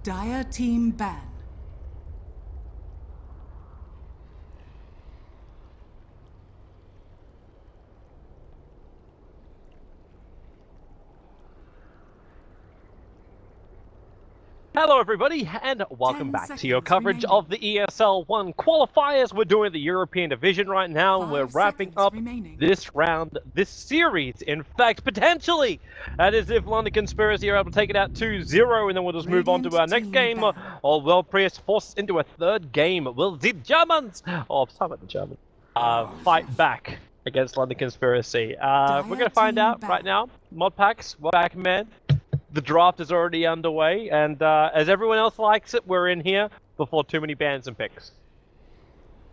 Dire team ban. Hello everybody, and welcome back to your coverage of the ESL One qualifiers. We're doing the European Division right now, and we're wrapping up this round, this series, in fact, potentially. That is if London Conspiracy are able to take it out 2-0, and then we'll just move on to our next game, or will PRIES force into a third game? Will the Germans, or some of the Germans, fight back against London Conspiracy? We're going to find out right now. Mod packs, welcome back, man. The draft is already underway, and as everyone else likes it, we're in here before too many bans and picks.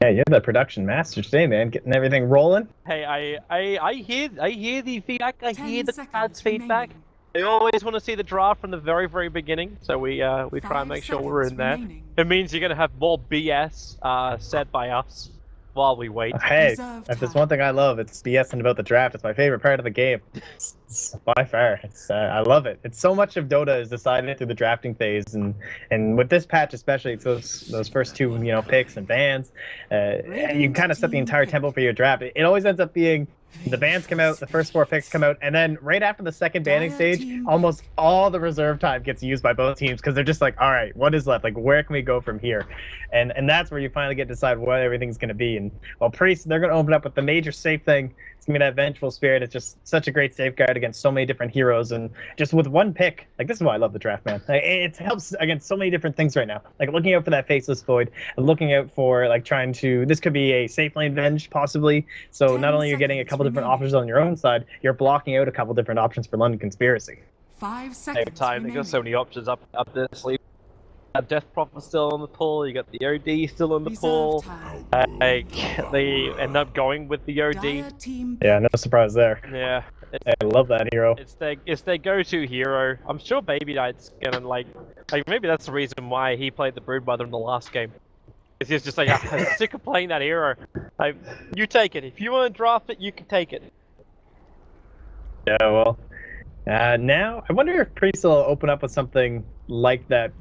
Yeah, you're the production master today, man. Getting everything rolling. Hey, I hear the feedback. I hear the crowd's feedback. They always want to see the draft from the very, very beginning, so we try and make sure we're in there. It means you're gonna have more BS said by us while we wait. Hey, if there's one thing I love, it's BSing about the draft. It's my favorite part of the game. It's by far. I love it. It's so much of Dota is decided through the drafting phase, and with this patch especially, it's those first two picks and bans. And you kind of set the entire tempo for your draft. It always ends up being the bans come out, the first 4 picks come out, and then right after the second banning stage, almost all the reserve time gets used by both teams because they're just like, all right, what is left? Like, where can we go from here? And that's where you finally get to decide what everything's going to be. And well, PRIES, they're going to open up with the major safe thing. It's going to be that Vengeful Spirit. It's just such a great safeguard against so many different heroes. And just with one pick, like, this is why I love the draft, man. Like, it helps against so many different things right now. Like, looking out for that Faceless Void, looking out for, like, trying to, this could be a safe lane Venge, possibly. So not only are you getting a couple different options on your own side, you're blocking out a couple different options for London Conspiracy. 5 seconds Time, they got so many options up their sleeve. Death Prophet still in the pool, you got the OD still in the pool. They end up going with the OD. Yeah, no surprise there. Yeah. I love that hero. It's their go-to hero. I'm sure Baby Knight's gonna like maybe that's the reason why he played the Broodmother in the last game. He's just like, I'm sick of playing that hero. Like, you take it. If you want to draft it, you can take it. Yeah, well, now I wonder if PRIES will open up with something like that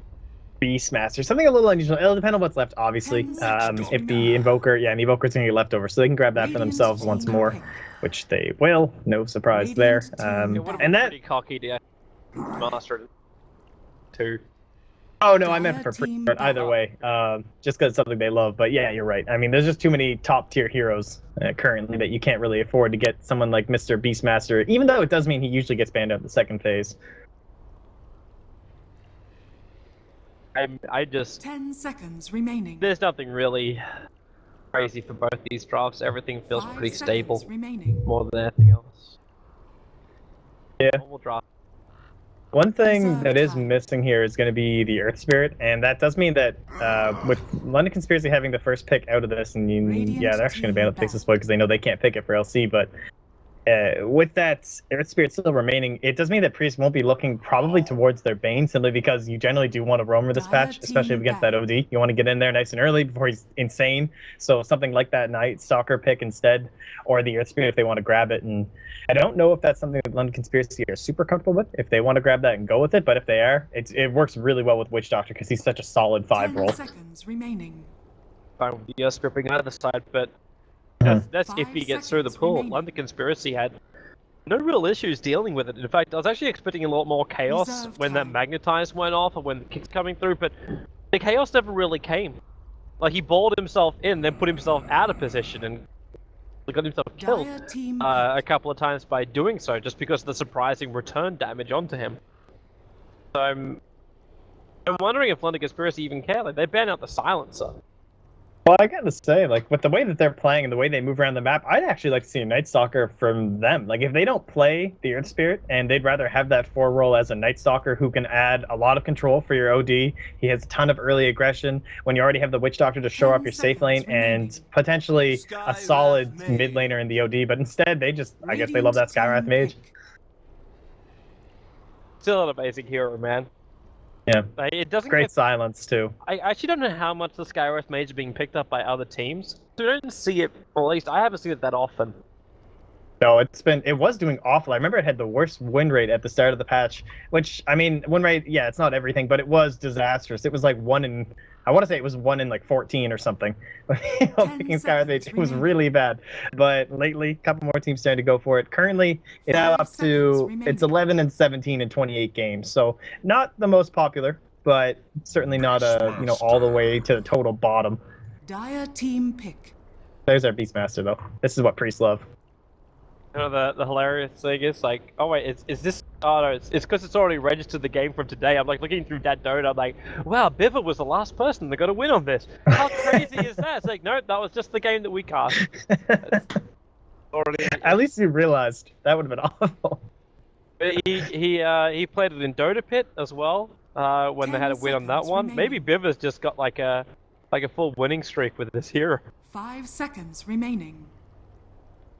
Beastmaster, something a little unusual. It'll depend on what's left, obviously. If the Invoker's gonna get left over, so they can grab that for themselves once more, which they will. No surprise there. And that pretty cocky to master it too. Oh no, I meant for PRIES. Either way, just because it's something they love. But yeah, you're right. I mean, there's just too many top tier heroes currently that you can't really afford to get someone like Mr. Beastmaster. Even though it does mean he usually gets banned out in the second phase. I just 10 seconds remaining. There's nothing really crazy for both these drafts. Everything feels pretty stable, more than anything else. Yeah. Normal draft. One thing that is missing here is going to be the Earth Spirit, and that does mean that with London Conspiracy having the first pick out of this, and yeah, they're actually going to ban the Faceless Void because they know they can't pick it for LC, but with that Earth Spirit still remaining, it does mean that PRIES won't be looking probably towards their Bane, simply because you generally do want to roamer this patch, especially against that OD. You want to get in there nice and early before he's insane, so something like that Night Stalker pick instead, or the Earth Spirit if they want to grab it. And I don't know if that's something that London Conspiracy are super comfortable with, if they want to grab that and go with it, but if they are, it works really well with Witch Doctor because he's such a solid 5 roll. 10 seconds remaining. Fine with the stripping out of the side, but that's if he gets through the pool. London Conspiracy had no real issues dealing with it. In fact, I was actually expecting a lot more chaos when that Magnetize went off or when the kicks coming through, but the chaos never really came. Like, he balled himself in, then put himself out of position and got himself killed a couple of times by doing so, just because of the surprising return damage onto him. So I'm wondering if London Conspiracy even care. Like, they banned out the Silencer. Well, I gotta say, like, with the way that they're playing and the way they move around the map, I'd actually like to see a Night Stalker from them. Like, if they don't play the Earth Spirit and they'd rather have that 4 roll as a Night Stalker who can add a lot of control for your OD, he has a ton of early aggression when you already have the Witch Doctor to show up your safe lane and potentially a solid mid laner in the OD, but instead they just, I guess they love that Skywrath Mage. Still an amazing hero, man. Yeah, it doesn't great silence too. I actually don't know how much the Skywrath Mage is being picked up by other teams. So I don't see it, or at least I haven't seen it that often. No, it was doing awful. I remember it had the worst win rate at the start of the patch, which, I mean, win rate, yeah, it's not everything, but it was disastrous. It was like I want to say it was 1 in like 14 or something. Picking Skywrath Mage, it was really bad. But lately, a couple more teams starting to go for it. Currently, it's now up to, it's 11 and 17 in 28 games. So not the most popular, but certainly not all the way to the total bottom. Dire team pick. There's our Beastmaster though. This is what priests love. You know, the hilarious thing is like, oh wait, is this? Oh no, it's because it's already registered the game from today. I'm like looking through that Dota. I'm like, wow, Biver was the last person that got a win on this. How crazy is that? It's like, no, that was just the game that we cast. Already. At least you realized that would have been awful. But he played it in Dota Pit as well. When they had a win on that one. Maybe Biver's just got like a full winning streak with this hero. 5 seconds remaining.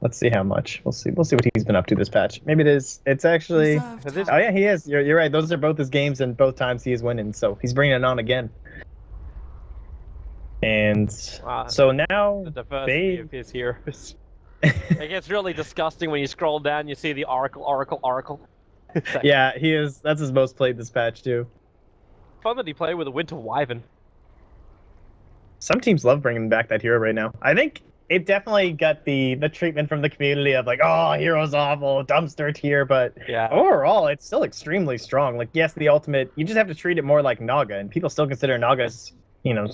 Let's see how much. We'll see what he's been up to this patch. Maybe it's actually. Oh yeah, he is. You're right. Those are both his games, and both times he is winning. So he's bringing it on again. And so now the diversity of his heroes. It gets really disgusting when you scroll down. You see the Oracle. Yeah, he is. That's his most played this patch too. Fun that he played with a Winter Wyvern. Some teams love bringing back that hero right now. I think it definitely got the treatment from the community of like, oh, hero's awful, dumpster tier, but yeah, overall, it's still extremely strong. Like, yes, the ultimate, you just have to treat it more like Naga, and people still consider Naga's,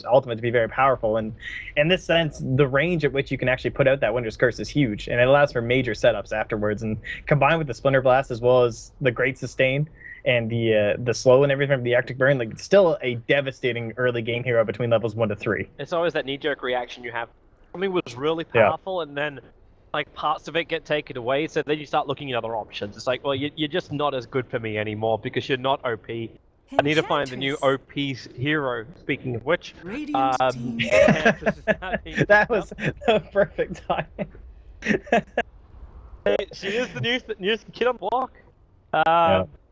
ultimate to be very powerful. And in this sense, the range at which you can actually put out that Winter's Curse is huge, and it allows for major setups afterwards. And combined with the Splinter Blast as well as the Great Sustain and the slow and everything from the Arctic Burn, like, it's still a devastating early game hero between levels 1 to 3. It's always that knee-jerk reaction you have. Something was really powerful, and then like parts of it get taken away, so then you start looking at other options. It's like, well, you're just not as good for me anymore because you're not OP. I need to find the new OP hero. Speaking of which, that was the perfect time. She is the newest kid on block.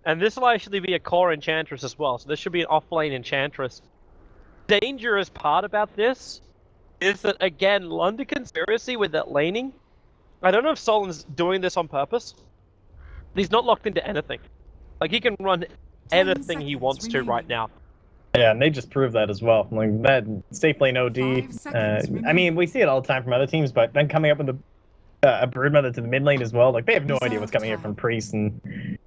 And this will actually be a core enchantress as well, so this should be an off-lane enchantress. Dangerous part about this is that, again, London Conspiracy with that laning, I don't know if Solon's doing this on purpose. He's not locked into anything. Like, he can run anything he wants to right now. Yeah, and they just proved that as well. Like, that safe lane OD, I mean, we see it all the time from other teams, but then coming up with a Broodmother to the mid lane as well, like, they have no idea what's coming here from Priest, and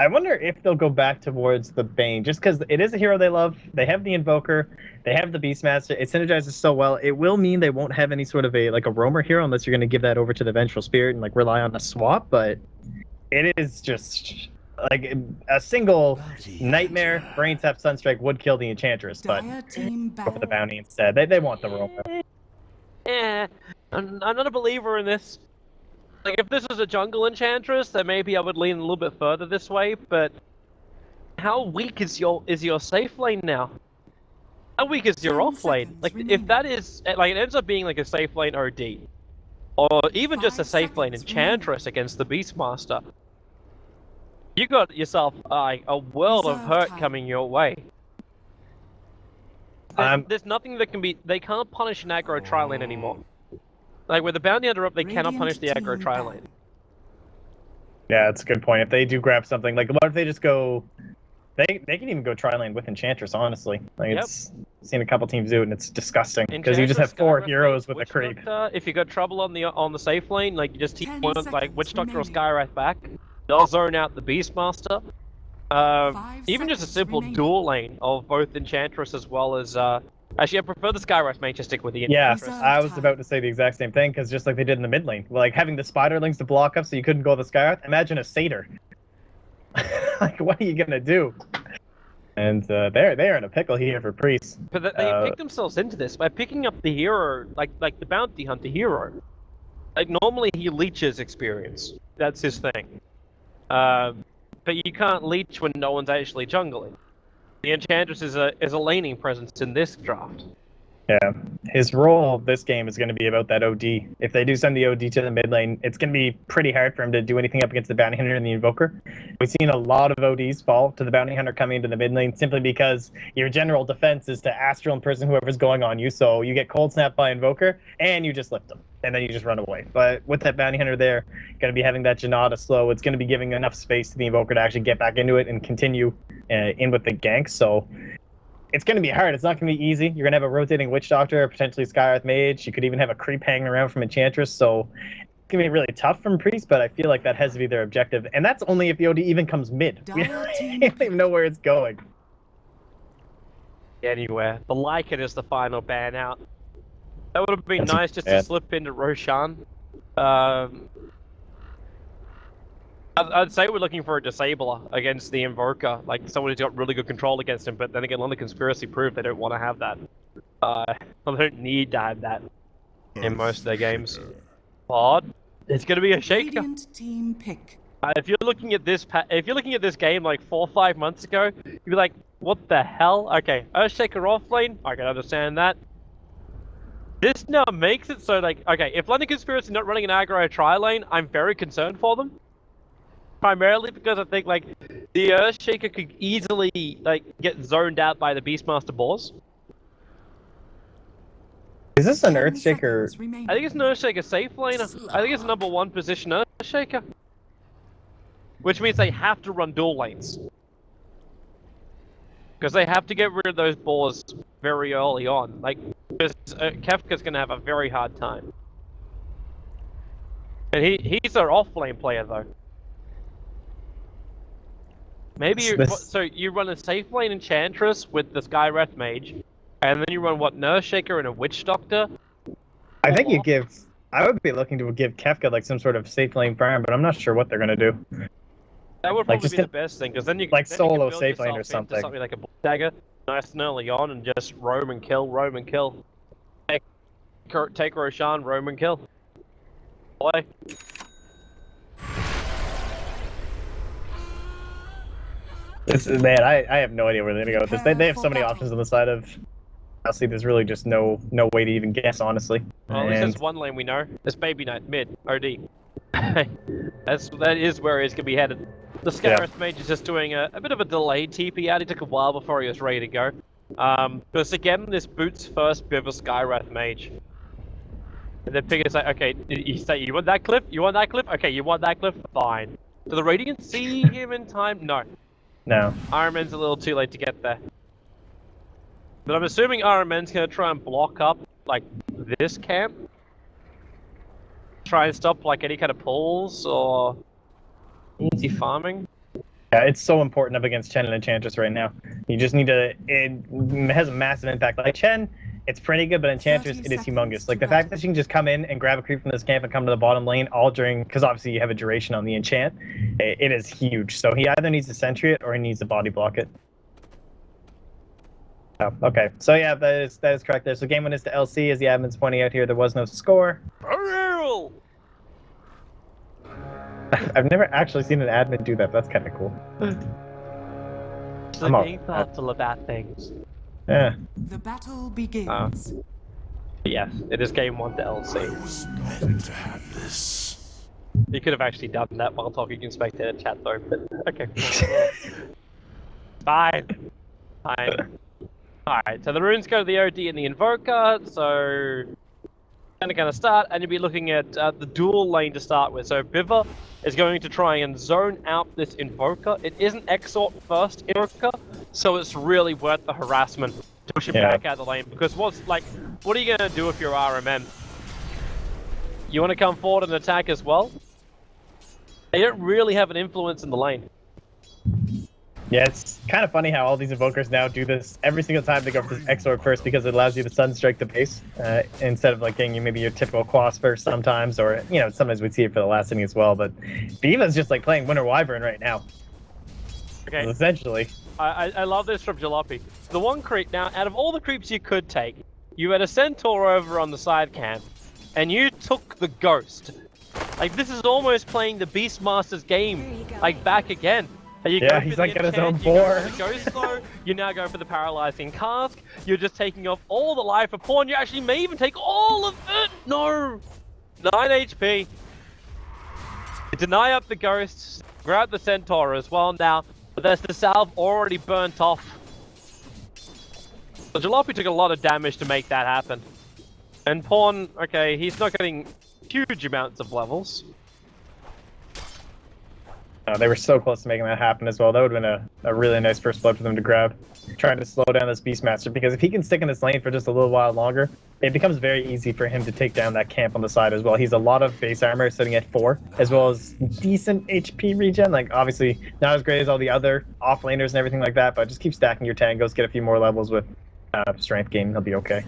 I wonder if they'll go back towards the Bane, just because it is a hero they love. They have the Invoker, they have the Beastmaster. It synergizes so well. It will mean they won't have any sort of a roamer hero unless you're going to give that over to the Vengeful Spirit and like rely on a swap. But it is just like a single Nightmare, Brain Tap, Sunstrike would kill the Enchantress, but go for the bounty instead. They want the roamer. Yeah, I'm not a believer in this. Like, if this was a jungle enchantress, then maybe I would lean a little bit further this way, but how weak is your safe lane now? How weak is your off lane? Like, if that is, like, it ends up being like a safe lane OD, or even just a safe lane enchantress against the Beastmaster, you got yourself a world of hurt coming your way. There's nothing that can be, they can't punish an aggro tri-lane anymore. Like, with the bounty hunter up, they cannot punish the aggro tri-lane. Yeah, that's a good point. If they do grab something, like, what if they just go... They can even go tri-lane with Enchantress, honestly. Like, it's seen a couple teams do it, and it's disgusting. Because you just have 4 heroes with a creep. If you got trouble on the safe lane, like, you just keep one, like, Witch Doctor or Skywrath back. They'll zone out the Beastmaster. Even just a simple dual lane of both Enchantress as well as... Actually, I prefer the Skywrath mage to stick with the Enchantress. Yeah, I was about to say the exact same thing, because just like they did in the mid lane, like having the Spiderlings to block up so you couldn't go the Skywrath, imagine a Satyr. Like, what are you gonna do? And they're in a pickle here for Priest. But they picked themselves into this by picking up the hero, like the bounty hunter hero. Like, normally he leeches experience. That's his thing. But you can't leech when no one's actually jungling. The Enchantress is a laning presence in this draft. Yeah, his role this game is going to be about that OD. If they do send the OD to the mid lane, it's going to be pretty hard for him to do anything up against the bounty hunter and the invoker. We've seen a lot of ODs fall to the bounty hunter coming into the mid lane simply because your general defense is to astral imprison whoever's going on you. So you get cold snap by invoker and you just lift them and then you just run away. But with that bounty hunter there, going to be having that Janata slow, it's going to be giving enough space to the invoker to actually get back into it and continue in with the gank. So it's going to be hard. It's not going to be easy. You're going to have a rotating Witch Doctor, potentially Skywrath Mage. You could even have a creep hanging around from Enchantress. So it's going to be really tough from Priest, but I feel like that has to be their objective. And that's only if the OD even comes mid. We don't even know where it's going. Anywhere. The Lycan is the final ban out. That would have been That's nice just to slip into Roshan. I'd say we're looking for a disabler against the Invoker, like someone who's got really good control against him, but then again, London Conspiracy proved they don't want to have that. They don't need to have that in most of their games. But it's going to be a shaker. Radiant team pick. If you're looking at this game like 4 or 5 months ago, you'd be like, what the hell? Okay, Earthshaker offlane, I can understand that. This now makes it so like, okay, if London Conspiracy is not running an aggro tri-lane, I'm very concerned for them. Primarily because I think like the Earthshaker could easily like get zoned out by the Beastmaster boars. Is this an Earthshaker? I think it's an Earthshaker safe laner. I think it's number 1 position Earthshaker. Which means they have to run dual lanes. Because they have to get rid of those boars very early on. Like, because Kefka's going to have a very hard time. And he's their off-lane player though. Maybe so you run a safe lane Enchantress with the Skywrath Mage, and then you run what, Earthshaker and a Witch Doctor? I think you give. I would be looking to give Kefka like some sort of safe lane farm, but I'm not sure what they're gonna do. That would probably be the best thing, because then you like then solo you can safe lane or something. Something like a dagger, nice and early on, and just roam and kill, roam and kill. Take Roshan, roam and kill. Play. Man, I have no idea where they're gonna go with this. They have so many options on the side of. Honestly, there's really just no way to even guess, honestly. Well, at least there's one lane we know. It's Baby Knight, mid, OD. that is where he's gonna be headed. The Skywrath Mage is just doing a bit of a delayed TP out. He took a while before he was ready to go. Because again, this boots first Biver Skywrath Mage. And then Pig is like, okay, you say you want that cliff? You want that cliff? Okay, you want that cliff? Fine. Do the Radiant see him in time? No. No. Iron Man's a little too late to get there. But I'm assuming Iron Man's gonna try and block up, like, this camp. Try and stop, like, any kind of pulls or easy farming. Yeah, it's so important up against Chen and Enchantress right now. You just need to... It has a massive impact. Like, Chen, it's pretty good, but Enchantress, it is humongous. Like, the fact that she can just come in and grab a creep from this camp and come to the bottom lane all during... Because obviously you have a duration on the enchant. It is huge. So he either needs to sentry it or he needs to body block it. Oh, okay. So yeah, that is correct there. So game one is to LC, as the admin's pointing out here. There was no score. I've never actually seen an admin do that. That's kind of cool. So being thoughtful about things. Yeah. The battle begins. Yes, it is game one to LC. I was meant to have this. You could have actually done that while talking in spectator chat though, but okay. Fine. Fine. Alright, so the runes go to the OD and the Invoker, so... Gonna start, and you'll be looking at the dual lane to start with. So Biver is going to try and zone out this Invoker. It is an Exort first Invoker, so it's really worth the harassment to push it back out of the lane. Because what are you gonna do if you're RMM? You want to come forward and attack as well? They don't really have an influence in the lane. Yeah, it's kind of funny how all these Invokers now do this every single time they go for this Exorb first, because it allows you to Sunstrike the base instead of like getting you maybe your typical Quas first sometimes, or you know, sometimes we'd see it for the last inning as well. But Diva's just like playing Winter Wyvern right now. Okay. Essentially. I love this from Jalopy. The one creep now, out of all the creeps you could take, you had a Centaur over on the side camp, and you took the Ghost. Like, this is almost playing the Beastmaster's game, like, back again. You Yeah, go he's for like the got his own enchant, you go boar. for the Ghost Slow, you now go for the Paralyzing Cask, you're just taking off all the life of Pawn, you actually may even take all of it! No! 9 HP. You deny up the Ghosts, grab the Centaur as well now, but there's the salve already burnt off. So Jalopy took a lot of damage to make that happen. And Pawn, okay, he's not getting huge amounts of levels. They were so close to making that happen as well. That would have been a really nice first blood for them to grab. Trying to slow down this Beastmaster, because if he can stick in this lane for just a little while longer, it becomes very easy for him to take down that camp on the side as well. He's a lot of base armor sitting at 4, as well as decent HP regen. Like, obviously, not as great as all the other offlaners and everything like that, but just keep stacking your tangos, get a few more levels with strength gain, he'll be okay.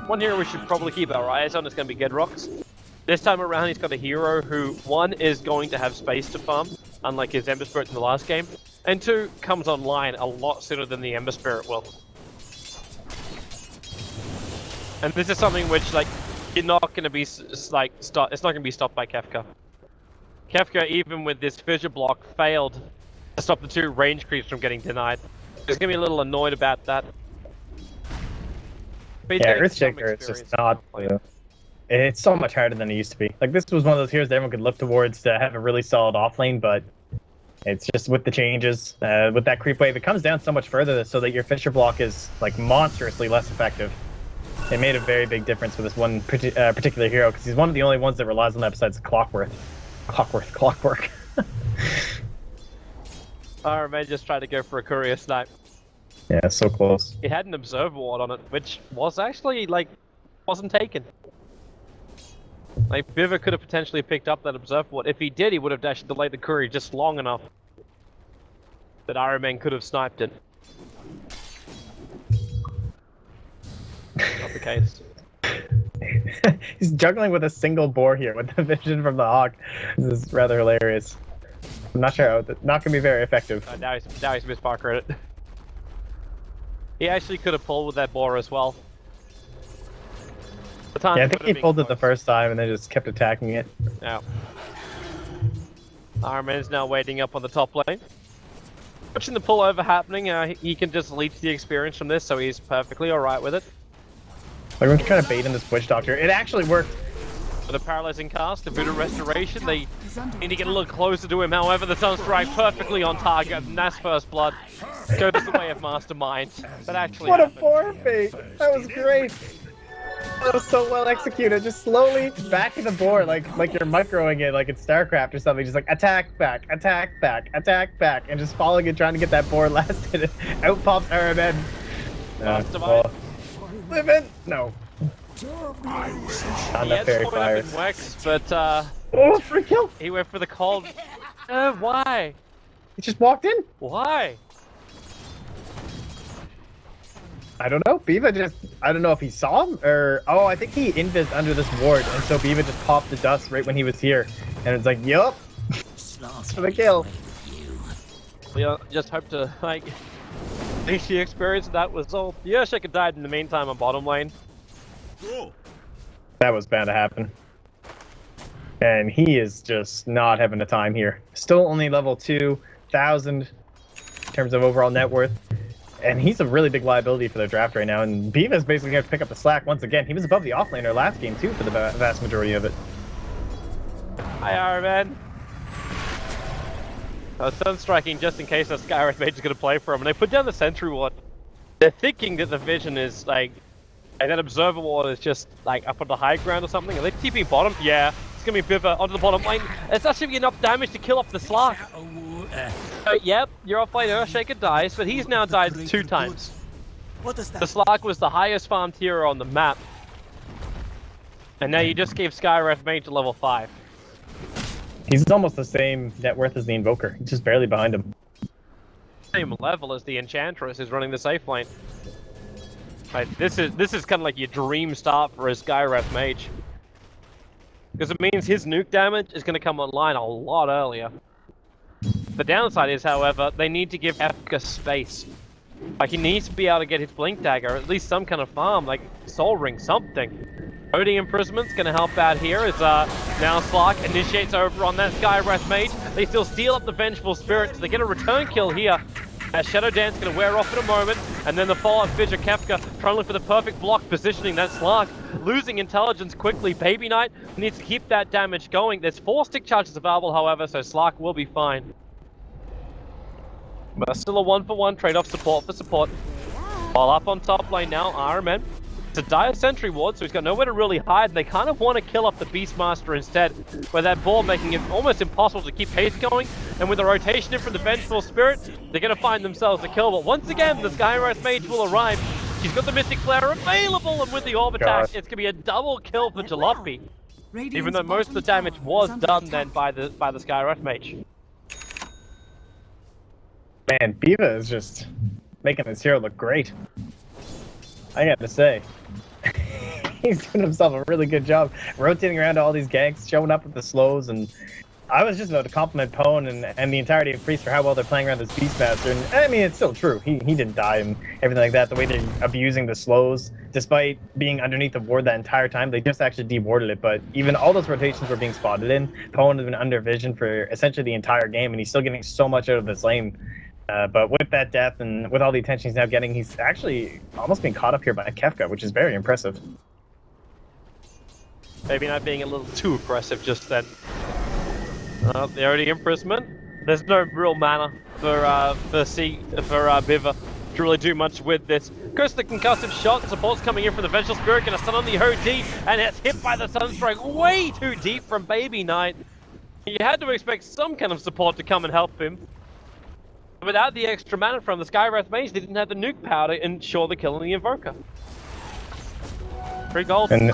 One hero we should probably keep our eyes on is going to be Gedrox. This time around, he's got a hero who, one, is going to have space to farm, unlike his Ember Spirit in the last game, and two, comes online a lot sooner than the Ember Spirit will. And this is something which, like, you're not going to be, it's not going to be stopped by Kefka. Kefka, even with this fissure block, failed to stop the 2 range creeps from getting denied. He's going to be a little annoyed about that. But Yeah, Earthshaker is just not... It's so much harder than it used to be. Like, this was one of those heroes that everyone could look towards to have a really solid offlane, but it's just with the changes, with that creep wave, it comes down so much further so that your Fissure block is, like, monstrously less effective. It made a very big difference with this one particular hero, because he's one of the only ones that relies on that besides Clockwork. Our man just tried to go for a courier snipe. Yeah, so close. It had an observer ward on it, which was actually, like, wasn't taken. Like, Biver could have potentially picked up that observer ward. If he did, he would have dashed delayed the courier just long enough that Iron Man could have sniped it. Not the case. He's juggling with a single boar here with the vision from the Hawk. This is rather hilarious. I'm not sure how, not gonna be very effective. Now he's missed Parker at it. He actually could have pulled with that boar as well. Yeah, I think he pulled it the first time and then just kept attacking it. Yeah. Iron Man's now waiting up on the top lane. Watching the pullover happening, he can just leech the experience from this, so he's perfectly alright with it. Everyone's trying to bait in this Witch Doctor. It actually worked. For the Paralyzing Cast, the Voodoo Restoration, they need to get a little closer to him. However, the Sunstrike perfectly on target, and that's first blood. Goes the way of Mastermind. That actually What happened. a boar bait! That was great! That was so well executed. Just slowly back in the board, like you're microing it, like it's StarCraft or something. Just like attack back, attack back, attack back, and just following it, trying to get that board lasted. Out pops Aramed. Live in? No. He had fairy spotted up fires. in Wex, but Oh, free kill! he went for the cold. Why? He just walked in. Why? I don't know. Biva just, I don't know if he saw him or, oh, I think he invis under this ward, and so Biva just popped the dust right when he was here, and it's like, yup, for the kill. We just hope to, like, leech the experience, that was all. Yeah, Shaker died in the meantime on bottom lane. That was bound to happen. And he is just not having a time here. Still only level 2,000 in terms of overall net worth. And he's a really big liability for their draft right now. And Biva's basically going to pick up the slack once again. He was above the offlaner last game too for the vast majority of it. Hi, Iron Man. Sunstriking just in case that Skywrath Mage is going to play for him. And they put down the Sentry Ward. They're thinking that the vision is like, and that Observer Ward is just like up on the high ground or something. Are they TPing bottom? Yeah. It's going to be Biva onto the bottom lane. It's actually enough damage to kill off the Slark. Yep, your offlane Earthshaker dies, but he's now died 2 times. What does that The Slark was the highest farmed hero on the map. And now you just gave Skywrath Mage to level 5. He's almost the same net worth as the Invoker. He's just barely behind him. Same level as the Enchantress who's running the safe lane. Right, this is kind of like your dream start for a Skywrath Mage. Because it means his nuke damage is going to come online a lot earlier. The downside is, however, they need to give Kefka space. Like, he needs to be able to get his Blink Dagger, or at least some kind of farm, like Soul Ring, something. OD Imprisoment's going to help out here as now Slark initiates over on that Skywrath Mage. They still steal up the Vengeful Spirit, so they get a return kill here. As Shadow Dance going to wear off in a moment, and then the follow-up Fidget Kefka trying to look for the perfect block positioning. That Slark losing intelligence quickly. Baby Knight needs to keep that damage going. There's 4 stick charges available, however, so Slark will be fine. But still a 1-for-1 trade-off support for support. While up on top lane now, RMN. It's a dire sentry ward, so he's got nowhere to really hide, and they kind of want to kill off the Beastmaster instead, where that ball making it almost impossible to keep pace going, and with the rotation in from the Vengeful Spirit, they're going to find themselves a kill. But once again, the Skywrath Mage will arrive. She's got the Mystic Flare available, and with the Orb attack, it's going to be a double kill for Jalopy, even though most of the damage was done then by the Skywrath Mage. Man, Biva is just making this hero look great. I gotta say. He's doing himself a really good job rotating around to all these ganks, showing up with the slows, and I was just about to compliment Pone and the entirety of Priest for how well they're playing around this Beastmaster, and I mean, it's still true. He didn't die and everything like that. The way they're abusing the slows, despite being underneath the ward that entire time, they just actually dewarded it, but even all those rotations were being spotted in. Pone has been under vision for essentially the entire game, and he's still getting so much out of this lane. But with that death and with all the attention he's now getting, he's actually almost being caught up here by Kefka, which is very impressive. Maybe not being a little too aggressive just then. The OD Imprisonment. There's no real mana for Biva to really do much with this. Goes to the concussive shot. Support's coming in from the Vengeful Spirit, gonna stun on the OD, and it's hit by the Sunstrike way too deep from Baby Knight. You had to expect some kind of support to come and help him. Without the extra mana from the Skywrath Mage, they didn't have the nuke power to ensure the kill on the Invoker. 3 goals. And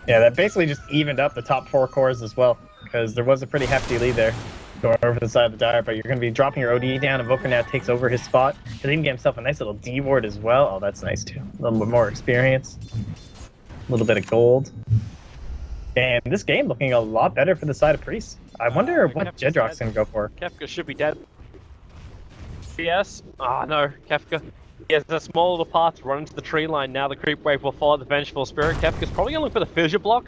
yeah, that basically just evened up the top 4 cores as well, because there was a pretty hefty lead there going over the side of the Dire, but you're going to be dropping your OD down. Invoker now takes over his spot. He'll even get himself a nice little D-ward as well. Oh, that's nice too. A little bit more experience. A little bit of gold. And this game looking a lot better for the side of Priest. I wonder what Jedrock's going to go for. Kefka should be dead. Yes. Oh no, Kefka. He has a small little path to run into the tree line. Now the creep wave will follow the Vengeful Spirit. Kefka's probably going to look for the fissure block,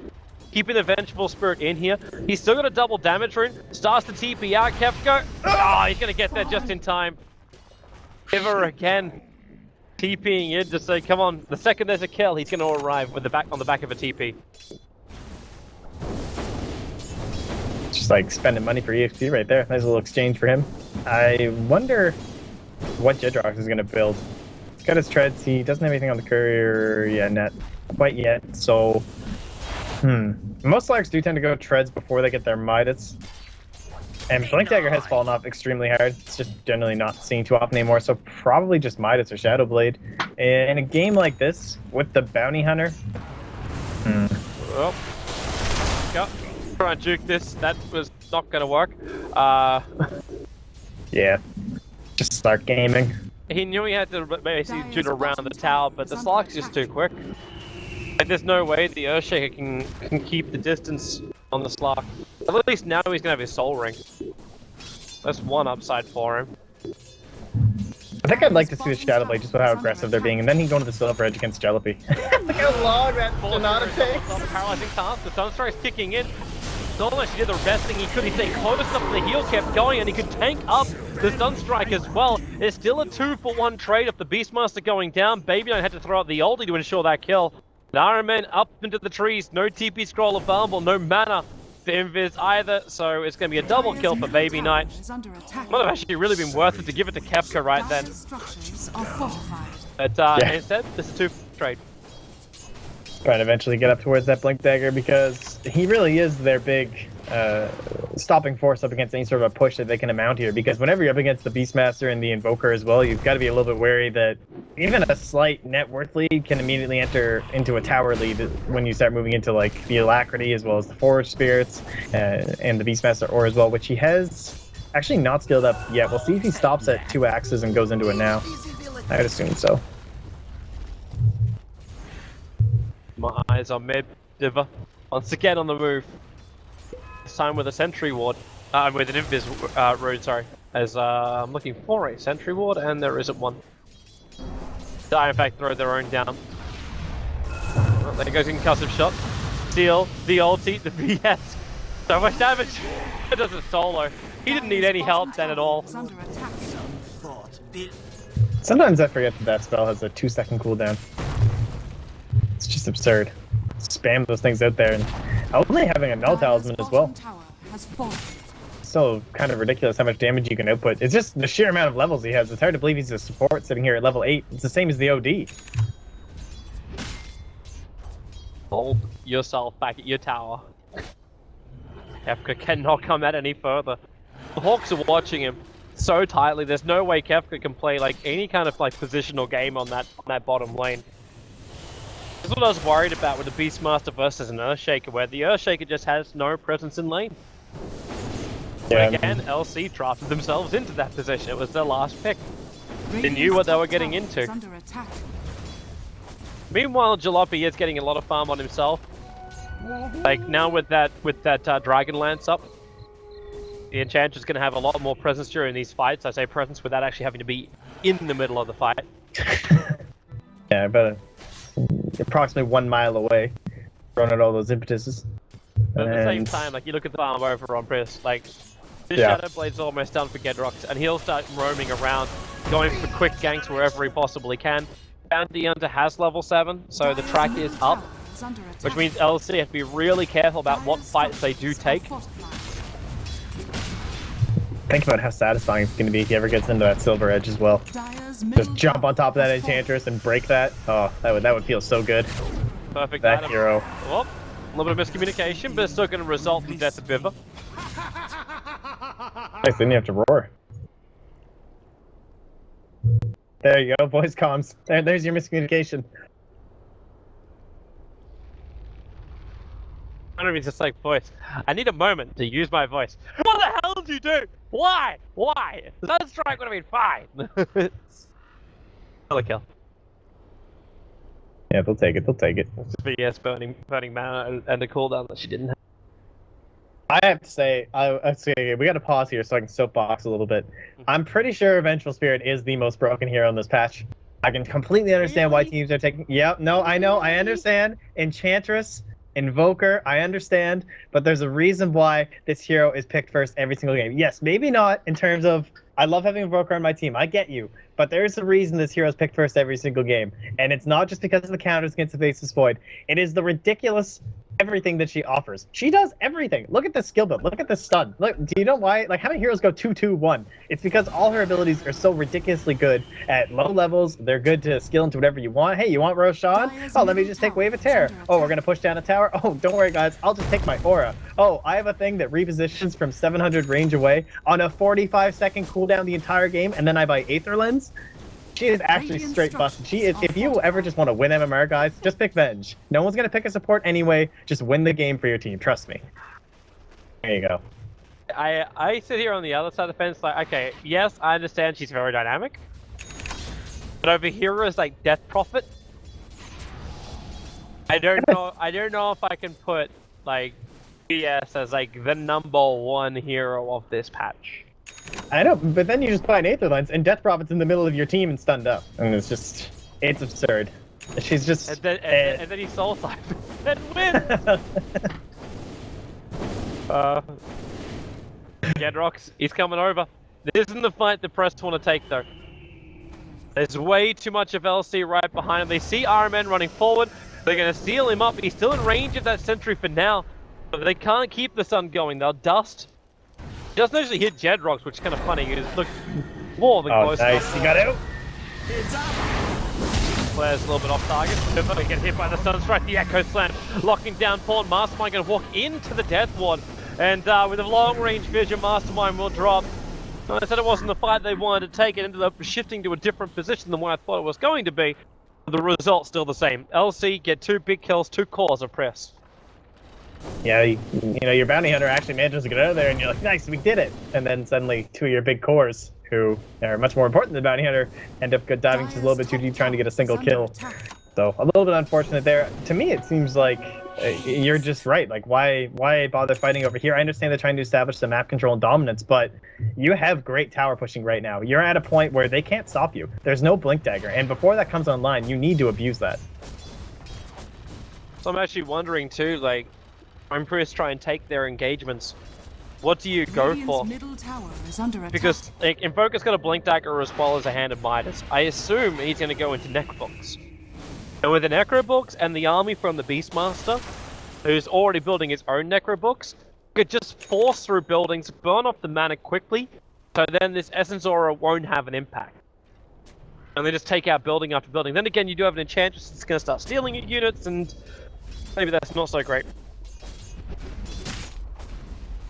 keeping the Vengeful Spirit in here. He's still got a double damage rune. Starts to TP out, Kefka. Oh, he's going to get there just in time. Ever again. TPing in to say, come on, the second there's a kill, he's going to arrive with on the back of a TP. Just like spending money for EXP right there. Nice little exchange for him. I wonder what Jedrock is going to build. He's got his treads. He doesn't have anything on the courier yet, not quite yet. So, most Larks do tend to go treads before they get their Midas. And Blink Dagger has fallen off extremely hard. It's just generally not seen too often anymore. So probably just Midas or Shadow Blade. In a game like this, with the Bounty Hunter, Well, go. Try and juke this. That was not going to work. Yeah, just start gaming. He knew he had to basically shoot around the tower, but the Slark's just too quick. And there's no way the Earthshaker can keep the distance on the Slark. At least now he's going to have his Soul Ring. That's one upside for him. I think I'd like to see the Shadow Blade just with how aggressive they're being, and then he can go to the Silver Edge against Jalopy. Look how long that Sonata takes! The paralyzing task, the Sunstrike's kicking in. Nolan actually did the best thing he could. He stayed close enough, the heal kept going, and he could tank up the Sunstrike as well. It's still a 2-for-1 trade of the Beastmaster going down. Baby Knight had to throw out the ulti to ensure that kill. The Iron Man up into the trees, no TP scroll available, no mana for Invis either, so it's going to be a double kill for Baby Knight. Might have actually really been worth it to give it to Kefka right then. But instead, this is 2 trade. Trying to eventually get up towards that Blink Dagger because he really is their big stopping force up against any sort of a push that they can amount here, because whenever you're up against the Beastmaster and the Invoker as well, you've got to be a little bit wary that even a slight net worth lead can immediately enter into a tower lead when you start moving into like the Alacrity as well as the Forge Spirits and the Beastmaster Ore as well, which he has actually not skilled up yet. We'll see if he stops at 2 axes and goes into it now. I'd assume so. My eyes on mid. Diva once again on the move. This time with a sentry ward. With an invis rune, sorry. As I'm looking for a sentry ward and there isn't one. Dire in fact throw their own down. Well, there goes concussive shot. Seal, the ulti, the BS. So much damage. It does it solo. He didn't need any help then at all. Sometimes I forget that spell has a 2-second cooldown. It's just absurd. Spam those things out there, and only having a null talisman as well. So kind of ridiculous how much damage you can output. It's just the sheer amount of levels he has. It's hard to believe he's a support sitting here at level 8. It's the same as the OD. Hold yourself back at your tower. Kefka cannot come out any further. The Hawks are watching him so tightly. There's no way Kefka can play like any kind of like positional game on that bottom lane. This is what I was worried about with the Beastmaster versus an Earthshaker, where the Earthshaker just has no presence in lane. Yeah. But again, LC drafted themselves into that position. It was their last pick. They knew what they were getting into. Meanwhile, Jalopy is getting a lot of farm on himself. Like now with that Dragon Lance up, the Enchantress is going to have a lot more presence during these fights. I say presence without actually having to be in the middle of the fight. Yeah, about approximately 1 mile away, throwing out all those impetuses. But at the same time, like you look at the farm over on PRIES, like this Shadow Blade's almost done for Gedrox, and he'll start roaming around, going for quick ganks wherever he possibly can. Bounty Hunter has level 7, so the track is up, which means LC have to be really careful about what fights they do take. Think about how satisfying it's going to be if he ever gets into that Silver Edge as well. Just jump on top of that Enchantress and break that. Oh, that would feel so good. Perfect. That hero. Oh, a little bit of miscommunication, but it's still going to result in the death of Viva. Nice, then you have to roar. There you go, voice comms. There's your miscommunication. I don't mean just like voice. I need a moment to use my voice. What the hell did you do? Why? Why? That strike would have been fine. Another kill. Yeah, they'll take it. They'll take it. But yes, burning mana and a cooldown that she didn't have. I have to say, we got to pause here so I can soapbox a little bit. I'm pretty sure Vengeful Spirit is the most broken hero in this patch. I can completely understand why teams are taking. Yep, no, I know, I understand. Enchantress, Invoker, I understand, but there's a reason why this hero is picked first every single game. Yes, maybe not in terms of I love having Invoker on my team. I get you, but there's a reason this hero is picked first every single game, and it's not just because of the counters against the Faceless Void. It is the ridiculous everything that she offers. She does everything. Look at the skill build. Look at the stun. Look, do you know why? Like, how many heroes go 2-2-1? It's because all her abilities are so ridiculously good at low levels. They're good to skill into whatever you want. Hey, you want Roshan? Oh, let me just take Wave of Terror. Oh, we're going to push down a tower? Oh, don't worry, guys. I'll just take my aura. Oh, I have a thing that repositions from 700 range away on a 45-second cooldown the entire game, and then I buy Aether Lens. She is actually straight busted. She is. If you ever just want to win MMR, guys, just pick Venge. No one's gonna pick a support anyway. Just win the game for your team. Trust me. There you go. I sit here on the other side of the fence, like, okay, yes, I understand she's very dynamic, but over here is like Death Prophet. I don't know if I can put like BS as like the #1 hero of this patch. I know, but then you just buy an Aether Lens and Death Prophet's in the middle of your team and stunned up. And it's just, it's absurd. She's just... And then he soul siphon and wins! Gedrox, he's coming over. This isn't the fight the press want to take though. There's way too much of LC right behind him. They see RMN running forward. They're going to seal him up. He's still in range of that sentry for now. But they can't keep the sun going. They'll dust. He doesn't actually hit Gedrox, which is kind of funny. He just looks more than close. Nice. He got out. Player's a little bit off target. They get hit by the Sunstrike, the Echo Slam, locking down Pawn. Mastermind going to walk into the Death Ward. And with a long-range vision, Mastermind will drop. I said it wasn't the fight they wanted to take. It ended up shifting to a different position than what I thought it was going to be. The result's still the same. LC get 2 big kills, 2 cores of press. Yeah, you know, your bounty hunter actually manages to get out of there, and you're like, nice, we did it. And then suddenly 2 of your big cores, who are much more important than the bounty hunter, end up diving just a little bit too deep trying to get a single kill. So a little bit unfortunate there. To me, it seems like you're just right. Like, why bother fighting over here? I understand they're trying to establish some map control and dominance, but you have great tower pushing right now. You're at a point where they can't stop you. There's no Blink Dagger, and before that comes online, you need to abuse that. So I'm actually wondering too, like, when PRIES try and take their engagements, what do you go Radiant's for? middle tower is under attack. Because like, Invoker's got a Blink Dagger as well as a Hand of Midas. I assume he's going to go into Necrobooks. And with the Necrobooks and the army from the Beastmaster, who's already building his own Necrobooks, could just force through buildings, burn off the mana quickly, so then this Essence Aura won't have an impact. And they just take out building after building. Then again, you do have an Enchantress that's going to start stealing your units, and maybe that's not so great.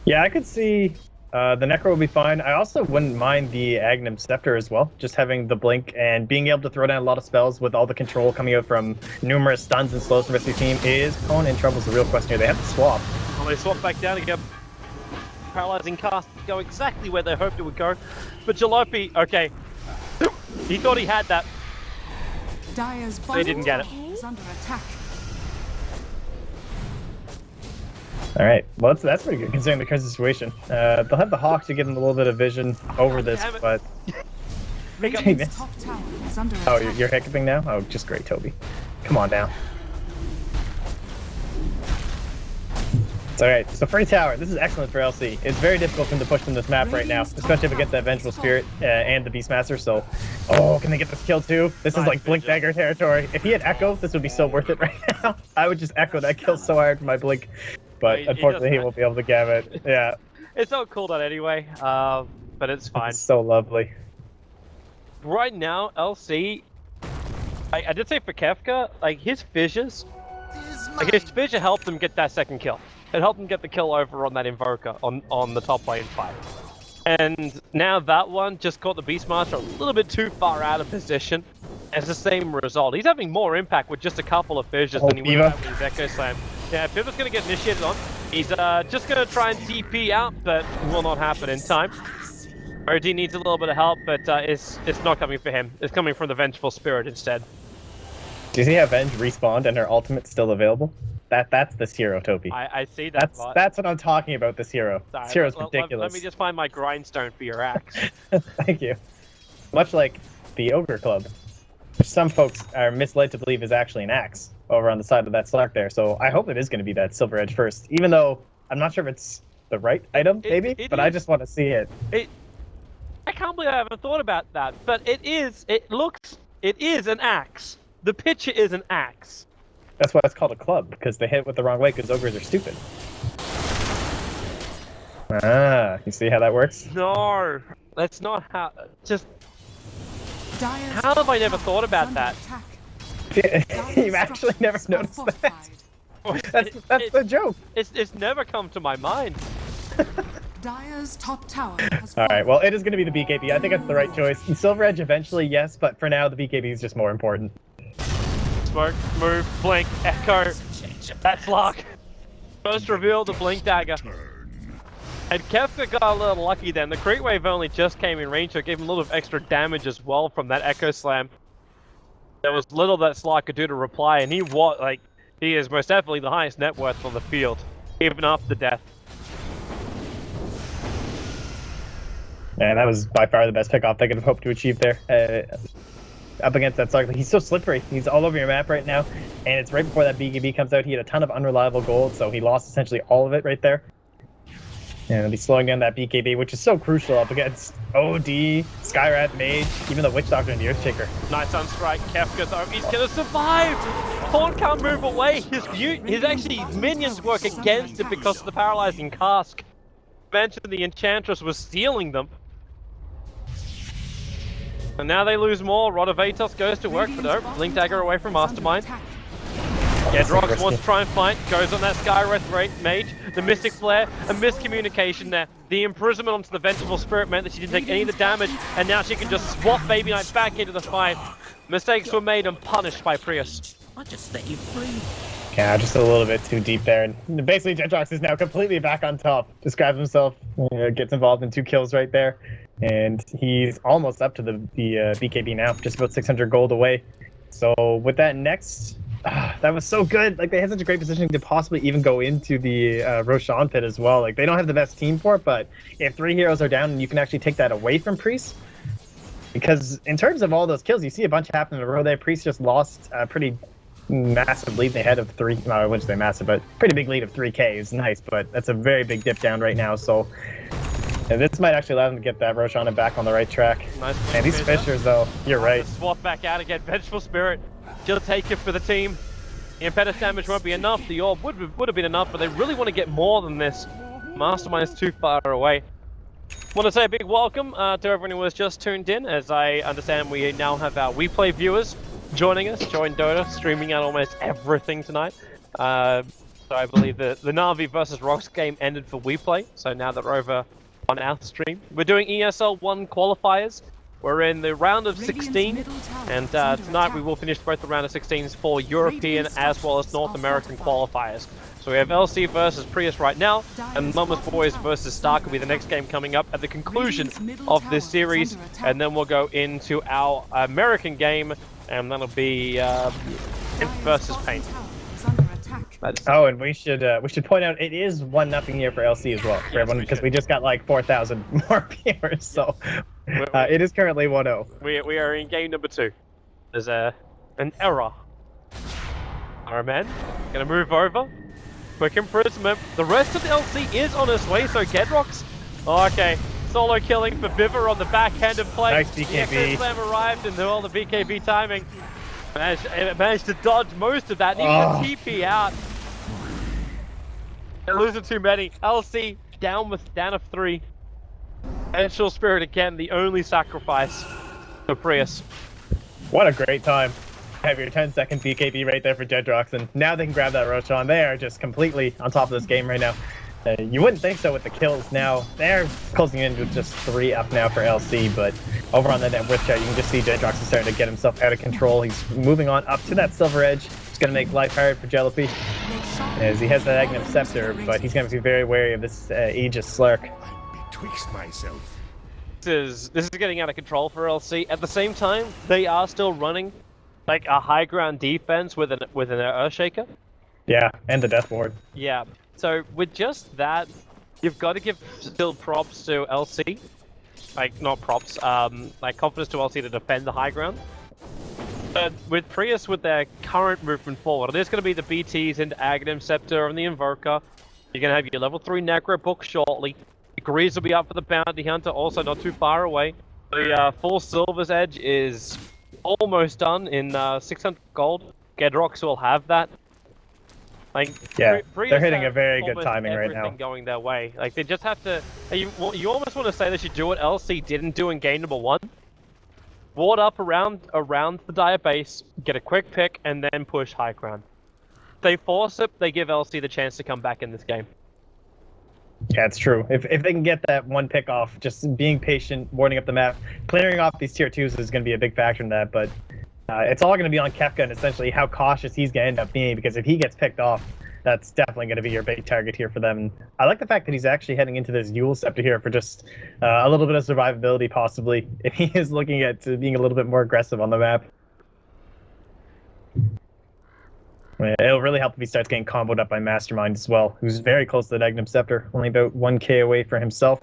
Yeah, I could see the Necro will be fine. I also wouldn't mind the Aghanim Scepter as well. Just having the Blink and being able to throw down a lot of spells with all the control coming out from numerous stuns and slows from the rest of your team. Is Cohen in trouble is the real question here. They have to swap. Well, they swap back down again. Paralyzing cast go exactly where they hoped it would go. But Jalopy, okay. He thought he had that. Dire's They didn't get it. is under attack. All right, well that's pretty good considering the current situation. They'll have the Hawk to give them a little bit of vision over this, damn it. but Radiant's top tower is under oh, attack. you're hiccuping now? Oh, just great, Toby. Come on now. It's all right. So free tower. This is excellent for LC. It's very difficult for them to push from this map right now, especially if it gets that Vengeful Spirit and the Beastmaster. So, oh, can they get this kill too? This is like Blink Dagger territory. If he had Echo, this would be so worth it right now. I would just Echo that kill so hard for my Blink, but He unfortunately he doesn't. won't be able to gab it. Yeah, It's not cool that anyway, but it's fine. it's so lovely. Right now, LC, I did say for Kefka, like his fissures, like his fissure helped them get that second kill. It helped them get the kill over on that Invoker on the top lane fight. And now that one just caught the Beastmaster a little bit too far out of position. It's the same result. He's having more impact with just a couple of fissures than he would have with his Echo Slam. Yeah, Pivo's going to get initiated on. He's just going to try and TP out, but will not happen in time. OD needs a little bit of help, but it's not coming for him. It's coming from the Vengeful Spirit instead. Do you see how Venge respawned and her ultimate's still available? That's this hero, Toby. I see that. That's what I'm talking about. This hero. Sorry, This hero's ridiculous. Let me just find my grindstone for your axe. Thank you. Much like the Ogre Club, which some folks are misled to believe is actually an axe over on the side of that Slark there. So I hope it is going to be that Silver Edge first, even though I'm not sure if it's the right item, maybe, but I just want to see it. I can't believe I haven't thought about that, but it is an axe. The picture is an axe. That's why it's called a club, because they hit it with the wrong way, because ogres are stupid. Ah, you see how that works? No, that's not how. Just Dire's how have I top never tower thought is about under that? attack. You've actually never noticed that. That's the joke. It's never come to my mind. Dire's top tower has All right, fallen. well, it is going to be the BKB. I think that's the right choice. And Silver Edge eventually, yes, but for now, the BKB is just more important. Smoke, move, blink, echo. That's luck. First reveal the Blink Dagger. And Kefka got a little lucky then. The Creep Wave only just came in range, so it gave him a little of extra damage as well from that Echo Slam. There was little that Slark could do to reply, and he is most definitely the highest net worth on the field, even after death. And that was by far the best pickoff they could have hoped to achieve there. Up against that Slark. He's so slippery. He's all over your map right now. And it's right before that BKB comes out. He had a ton of unreliable gold, so he lost essentially all of it right there. And he's slowing down that BKB, which is so crucial up against OD, Skyrat, Mage, even the Witch Doctor and the Earthshaker. Nice on strike, Kefka though, he's gonna survive! Thorn can't move away, his minions work against it because of the paralyzing cask. Mentioned the Enchantress was stealing them. And now they lose more. Rod of Atos goes to work, but no, Blink Dagger away from Mastermind. Yeah, Drox wants to try and fight, goes on that Skywrath Mage, the Mystic Flare, a miscommunication there. The imprisonment onto the Vengeful Spirit meant that she didn't take any of the damage, and now she can just swap Baby Knight back into the fight. Mistakes were made and punished by PRIES. I just set you free. Yeah, just a little bit too deep there. And basically, Jetrox is now completely back on top. Just grabs himself, gets involved in 2 kills right there. And he's almost up to the BKB now, just about 600 gold away. So with that next, that was so good. Like, they had such a great position to possibly even go into the Roshan pit as well. Like, they don't have the best team for it, but if 3 heroes are down and you can actually take that away from Priest, because in terms of all those kills, you see a bunch happen in a row there. Priest just lost pretty massive lead ahead of 3. No, I wouldn't say massive, but pretty big lead of 3K is nice, but that's a very big dip down right now. So this might actually allow them to get that Roshan back on the right track. Nice. And these Fishers, though, you're right. Swap back out again. Vengeful Spirit. She'll take it for the team. The Impetus damage won't be enough. The orb would have been enough, but they really want to get more than this. Mastermind is too far away. Want to say a big welcome to everyone who has just tuned in. As I understand, we now have our WePlay viewers joining us. Join Dota, streaming out almost everything tonight. So I believe the Na'Vi versus Rocks game ended for WePlay. So now they're over on our stream. We're doing ESL One qualifiers. We're in the round of 16, and tonight we will finish both the round of 16s for European as well as North American qualifiers. So we have LC versus PRIES right now, and Numbers Boys versus Stark will be the next game coming up at the conclusion of this series, and then we'll go into our American game, and that'll be Imp versus Paint. Oh, and we should point out it is 1-0 here for LC as well, for everyone, because we just got like 4,000 more viewers, so it is currently 1-0. We are in game number 2. There's an error. Alright, man, gonna move over. Quick imprisonment. The rest of the LC is on its way, so Gedrox. Oh, okay, solo killing for Biver on the backhand of play. Nice BKB. The Slam arrived and all the BKB timing. Managed to dodge most of that, even the TP out. They're losing too many. LC down of 3. Vengeful Spirit again, the only sacrifice for PRIES. What a great time. Have your 10-second BKB right there for Jedrox, and now they can grab that Roshan. They are just completely on top of this game right now. You wouldn't think so with the kills now. They're closing in with just 3 up now for LC, but over on the net worth chat, you can just see Jedrox is starting to get himself out of control. He's moving on up to that silver edge. It's going to make life hard for Jealousy as he has that Aghanim Scepter, but he's going to be very wary of this Aegis Slark. I'm betwixt myself. This is getting out of control for LC. At the same time, they are still running like a high ground defense with an Earthshaker. Yeah, and the Death Ward. Yeah. So with just that, you've got to give still props to LC. Like, not props, like confidence to LC to defend the high ground. But with PRIES, with their current movement forward, there's going to be the BTs into Aghanim Scepter and the Invoker. You're going to have your level 3 Necro book shortly. The Grease will be up for the Bounty Hunter, also not too far away. The full Silver's Edge is almost done in 600 gold. Gedrox will have that. Like, yeah, PRIES they're hitting a very good almost timing right now. everything going their way. Like, they just have to. You almost want to say they should do what LC didn't do in game number 1. Ward up around the Dire base, get a quick pick, and then push high ground. If they force it, they give LC the chance to come back in this game. Yeah, it's true. If they can get that one pick off, just being patient, warding up the map, clearing off these tier 2s is going to be a big factor in that, but it's all going to be on Kefka and essentially how cautious he's going to end up being, because if he gets picked off, that's definitely going to be your big target here for them. And I like the fact that he's actually heading into this Yule Scepter here for just a little bit of survivability, possibly, if he is looking at being a little bit more aggressive on the map. It'll really help if he starts getting comboed up by Mastermind as well, who's very close to the Aghanim Scepter, only about 1k away for himself.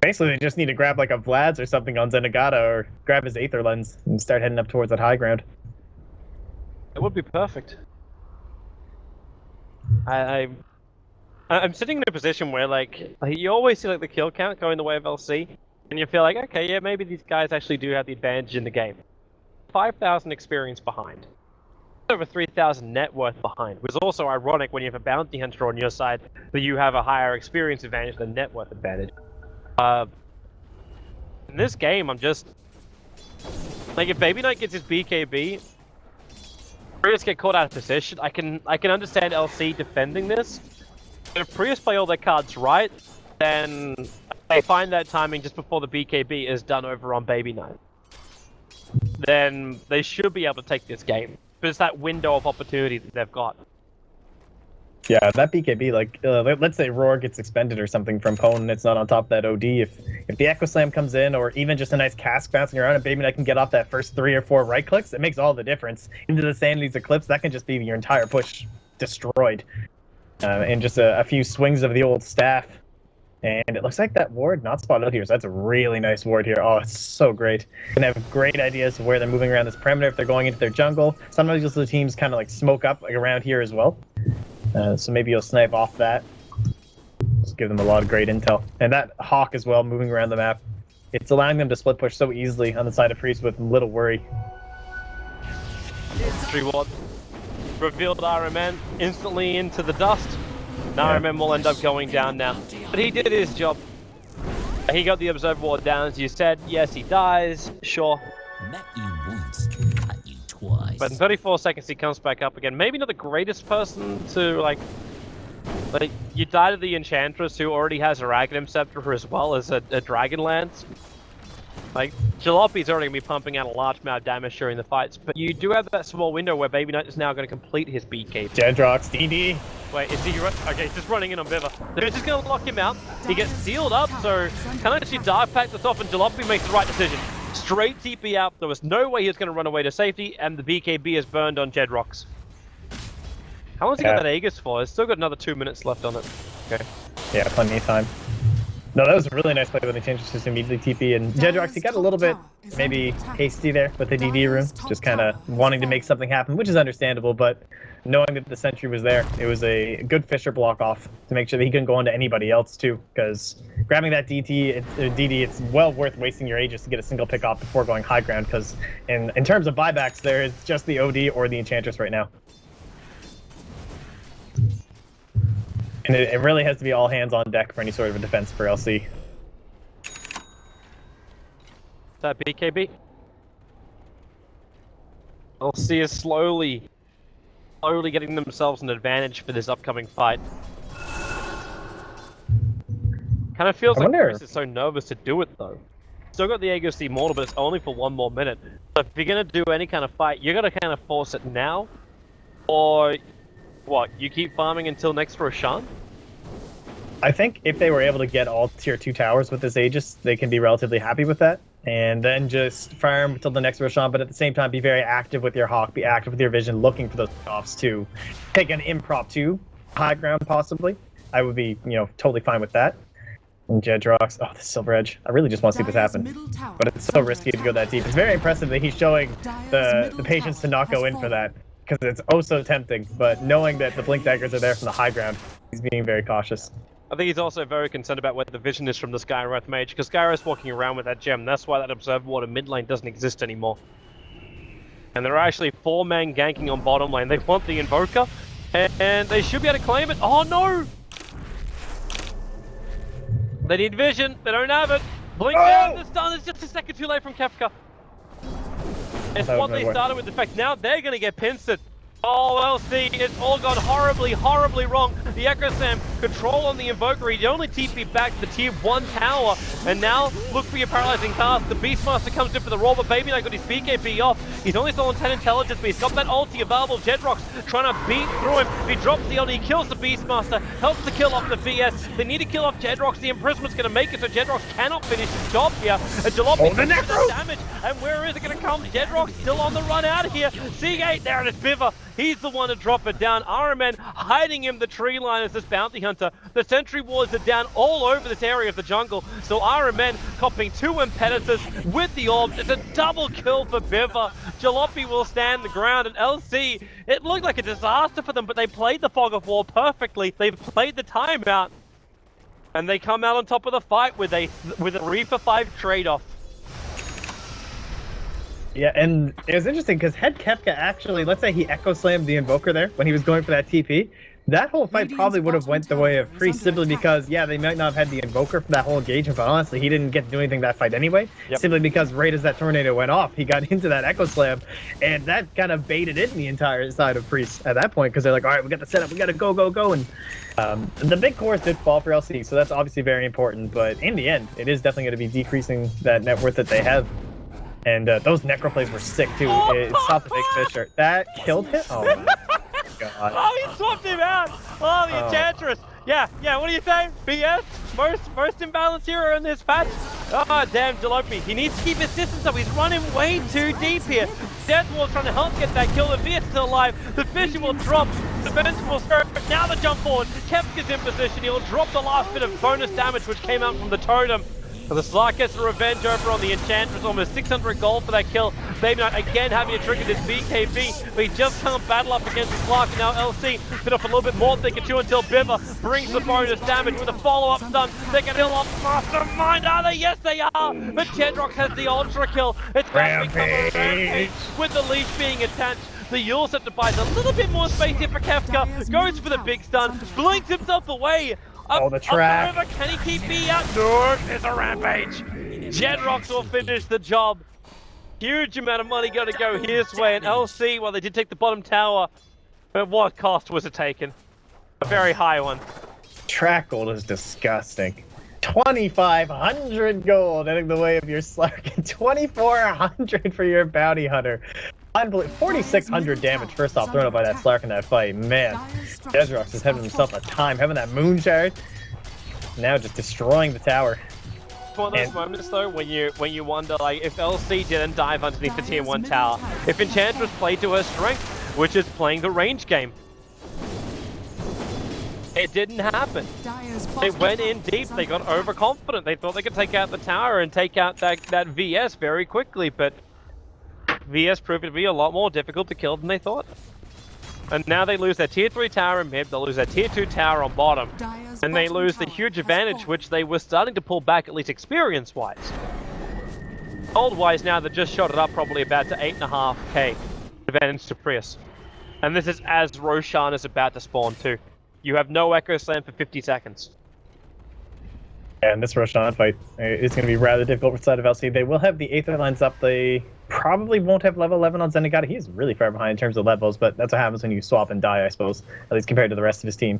Basically, they just need to grab like a Vlad's or something on Zenigata, or grab his Aether Lens and start heading up towards that high ground. It would be perfect. I'm sitting in a position where like you always see like the kill count going the way of LC, and you feel like, okay, yeah, maybe these guys actually do have the advantage in the game. 5,000 experience behind. Over 3,000 net worth behind. It was also ironic when you have a bounty hunter on your side that you have a higher experience advantage than net worth advantage. In this game, I'm just like, if Baby Knight gets his BKB, PRIES get caught out of position. I can understand LC defending this. But if PRIES play all their cards right, then they find that timing just before the BKB is done over on Baby Knight. Then they should be able to take this game. But it's that window of opportunity that they've got. Yeah, that BKB, like, let's say Roar gets expended or something from Pwn and it's not on top of that OD. If the Echo Slam comes in, or even just a nice cask bouncing around and Baby Knight can get off that first 3 or 4 right clicks, it makes all the difference. Into the Sanity's Eclipse, that can just be your entire push destroyed. And just a few swings of the old staff. And it looks like that ward not spotted out here, so that's a really nice ward here. Oh, it's so great. Gonna have great ideas of where they're moving around this perimeter if they're going into their jungle. Sometimes you'll see the teams kind of like smoke up like around here as well. So maybe you'll snipe off that. Just give them a lot of great intel. And that Hawk as well, moving around the map. It's allowing them to split push so easily on the side of PRIES with little worry. 3-1. Revealed RMN instantly into the dust. RMN will end up going down now. But he did his job. He got the observer ward down, as you said. Yes, he dies. Sure. Met you once, cut you twice. But in 34 seconds, he comes back up again. Maybe not the greatest person to, like you died to the Enchantress, who already has a Raghanim Scepter as well as a Dragonlance. Like, Jalopy's already going to be pumping out a large amount of damage during the fights, but you do have that small window where Baby Knight is now going to complete his BK. Jedrox, DD. Wait, is he okay, he's just running in on Viva. They're just going to lock him out. He gets sealed up, so can actually dive pack this off, and Jalopy makes the right decision. Straight TP out. There was no way he was going to run away to safety, and the BKB is burned on Jedrox. How long's he got that Aegis for? It's still got another 2 minutes left on it. Okay. Yeah, plenty of time. No, that was a really nice play when they changed it to immediately TP, and Jedrox, he got a little bit maybe hasty there with the DD room, just kind of wanting to make something happen, which is understandable, but knowing that the sentry was there, it was a good Fisher block off to make sure that he couldn't go on to anybody else too, because grabbing that DD, it's well worth wasting your Aegis to get a single pick off before going high ground, because in terms of buybacks, there is just the OD or the Enchantress right now. And it really has to be all hands on deck for any sort of a defense for LC. That BKB? LC is slowly getting themselves an advantage for this upcoming fight. Kind of feels like Chris is so nervous to do it though. Still got the Aegis Immortal, but it's only for 1 more minute. So if you're gonna do any kind of fight, you're gonna kind of force it now, or what? You keep farming until next Roshan? I think if they were able to get all tier 2 towers with this Aegis, they can be relatively happy with that. And then just farm until the next Roshan, but at the same time be very active with your Hawk, be active with your Vision, looking for those offs to take an impromptu high ground possibly. I would be, totally fine with that. And Jedrox, oh, the Silver Edge. I really just want to see this happen. But it's so risky to go that deep. It's very impressive that he's showing the patience to not go in for that, because it's oh so tempting, but knowing that the Blink Daggers are there from the high ground, he's being very cautious. I think he's also very concerned about where the vision is from the Skywrath Mage, because Skywrath's walking around with that gem. That's why that Observer Ward in mid lane doesn't exist anymore. And there are actually 4 men ganking on bottom lane. They want the Invoker, and they should be able to claim it. Oh no! They need vision, they don't have it. Blink down, the stun is just a second too late from Kefka. It's what they started with. The fact now they're going to get pincered. Oh, LC, it's all gone horribly, horribly wrong. The Echo Sam, control on the Invoker, he only TP back to the tier 1 tower. And now, look for your paralyzing cast. The Beastmaster comes in for the roll, but Baby Knight got his BKB off. He's only stolen 10 intelligence, but he's got that ulti available. Jedrox trying to beat through him. He drops the ulti, he kills the Beastmaster, helps to kill off the VS. They need to kill off Jedrox. The Imprisonment's going to make it so Jedrox cannot finish his job here. And Jalopy takes the damage. And where is it going to come? Jedrox still on the run out of here. Seagate there, and it's Biver. He's the one to drop it down. RMN hiding in the tree line as this bounty hunter. The sentry wards are down all over this area of the jungle. So RMN copping 2 Impetuses with the orbs. It's a double kill for Biver. Jalopy will stand the ground, and LC, it looked like a disaster for them, but they played the Fog of War perfectly. They've played the timeout, and they come out on top of the fight with a 3-for-5 trade-off. Yeah, and it was interesting because had Kefka actually, let's say he Echo Slammed the Invoker there when he was going for that TP, that whole fight probably would have went the way of PRIES simply because, yeah, they might not have had the Invoker for that whole engagement, but honestly, he didn't get to do anything that fight anyway. Simply because right as that Tornado went off, he got into that Echo Slam, and that kind of baited in the entire side of PRIES at that point because they're like, all right, we got the setup, we got to go, go, go, and the big cores did fall for LC, so that's obviously very important, but in the end, it is definitely going to be decreasing that net worth that they have. And those necro plays were sick too. It stopped the Big Fisher. That killed him? Oh my god. Oh, he swapped him out! Oh, the Enchantress! Yeah, what do you say? BS? Most imbalanced hero in this patch? Oh, damn, Jalopy. He needs to keep his distance up. He's running way too deep here. Deathwall's trying to help get that kill. The VS still alive. The Fisher will drop. The Vengeful Spirit, now the jump forward. Kefka's in position. He'll drop the last bit of bonus damage which came out from the totem. So the Slark gets the revenge over on the Enchantress, almost 600 gold for that kill. Baby Knight again having to trigger this BKB, but he just can't battle up against the Slark. Now LC bit off a little bit more than they can chew until Biver brings the bonus damage with a follow-up stun. They can kill off Mastermind, are they? Yes they are! But Jedrox has the ultra kill. It's going to become a rampage with the leash being attached. The Yule Scepter buys a little bit more space here for Kefka, goes for the big stun, blinks himself away. The track. Up the river. Can he keep B out? No, it's a rampage. Jedrox will finish the job. Huge amount of money going to go his way. And LC, well, they did take the bottom tower. But what cost was it taken? A very high one. Track gold is disgusting. 2,500 gold heading the way of your Slark and 2,400 for your Bounty Hunter. Unbelievable. 4,600 damage first off thrown up by that Slark in that fight. Man, Jedrox is having himself a time, having that moon shard. Now just destroying the tower. It's one of those moments though when you wonder, like, if LC didn't dive underneath the tier 1 tower, if Enchantress played to her strength, which is playing the range game. It didn't happen. They went in deep, they got overconfident, they thought they could take out the tower and take out that VS very quickly, but VS proved to be a lot more difficult to kill than they thought. And now they lose their tier 3 tower in mid, they'll lose their tier 2 tower on bottom, and they lose the huge advantage which they were starting to pull back, at least experience-wise. Gold-wise now, they just shot it up probably about to 8.5k advantage to PRIES. And this is as Roshan is about to spawn too. You have no Echo Slam for 50 seconds. Yeah, and this Roshan fight is going to be rather difficult for side of LC. They will have the Aether lines up. They probably won't have level 11 on Zenigata. He's really far behind in terms of levels, but that's what happens when you swap and die, I suppose, at least compared to the rest of his team.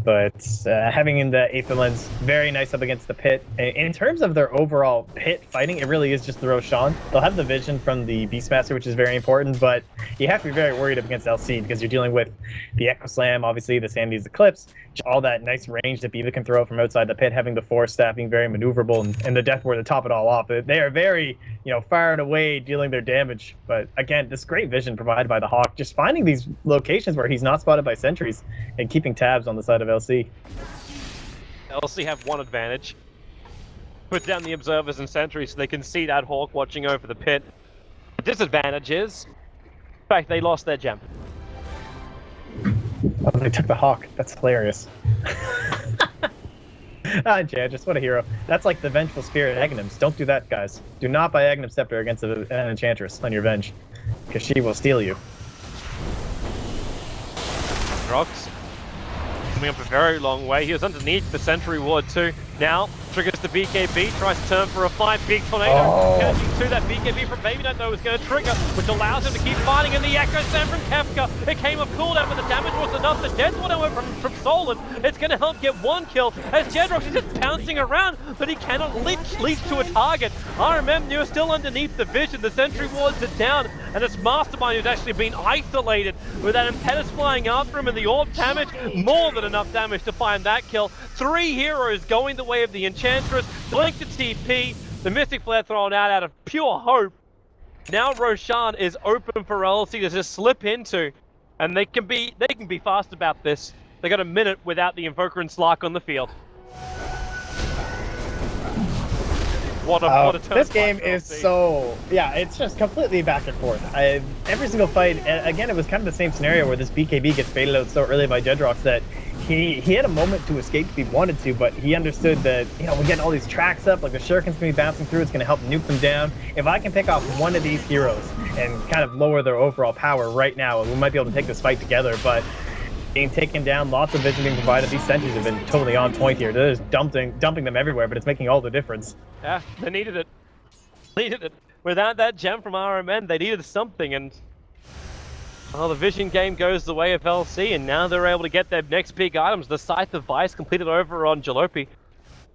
But having in the Aether lens, very nice up against the pit. In terms of their overall pit fighting, it really is just the Roshan. They'll have the vision from the Beastmaster, which is very important, but you have to be very worried up against LC because you're dealing with the Echo Slam, obviously the Sandy's Eclipse, all that nice range that Biva can throw from outside the pit, having the Force Staff being very maneuverable, and the Death Ward to top it all off. They are very, far and away dealing their damage. But again, this great vision provided by the Hawk, just finding these locations where he's not spotted by sentries and keeping tabs on the side of LC. LC have one advantage. Put down the observers and sentries so they can see that Hawk watching over the pit. The disadvantage is, in fact, they lost their gem. Oh, they took the Hawk. That's hilarious. Just what a hero. That's like the Vengeful Spirit Aghanims. Don't do that, guys. Do not buy Aghanim Scepter against an Enchantress on your Venge, because she will steal you. Rocks coming up a very long way. He was underneath the Sentry Ward too. Now triggers the BKB, tries to turn for a fight. Big tornado catching to that BKB from Baby Knight though is going to trigger, which allows him to keep fighting. And the Echo Slam from Kefka, it came off cooldown, but the damage was enough. The Death Ward went from Solon. It's going to help get one kill as Jedrox is just bouncing around, but he cannot leap to a target. RMM New is still underneath the vision. The Sentry Wards are down, and it's Mastermind who's actually been isolated with that Impetus flying after him, and the orb damage, more than enough damage to find that kill. 3 heroes going the way of the Enchantress, Blink to TP, the Mystic Flare thrown out of pure hope. Now Roshan is open for LC to just slip into, and they can be fast about this. They got a minute without the Invoker and Slark on the field. What a turn. This game is so, it's just completely back and forth. Every single fight, again, it was kind of the same scenario where this BKB gets faded out so early by Jedrox that he had a moment to escape if he wanted to, but he understood that, we're getting all these tracks up, like the Shuriken's going to be bouncing through, it's going to help nuke them down. If I can pick off one of these heroes and kind of lower their overall power right now, we might be able to take this fight together, but being taken down, lots of vision being provided. These sentries have been totally on point here. They're just dumping them everywhere, but it's making all the difference. Yeah, they needed it. Without that gem from RMN, they needed something, and the vision game goes the way of LC, and now they're able to get their next big items. The Scythe of Vice completed over on Jalopy.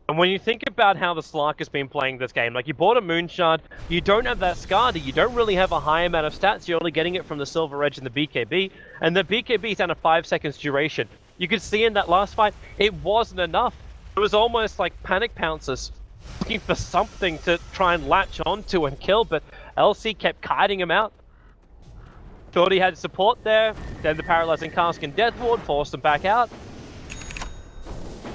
And when you think about how the Slark has been playing this game, like you bought a Moonshard, you don't have that Skadi, you don't really have a high amount of stats, you're only getting it from the Silver Edge and the BKB, and the BKB is down to 5 seconds duration. You could see in that last fight, it wasn't enough. It was almost like panic pouncers, looking for something to try and latch onto and kill, but LC kept kiting him out. Thought he had support there, then the Paralyzing Cask and Death Ward forced him back out.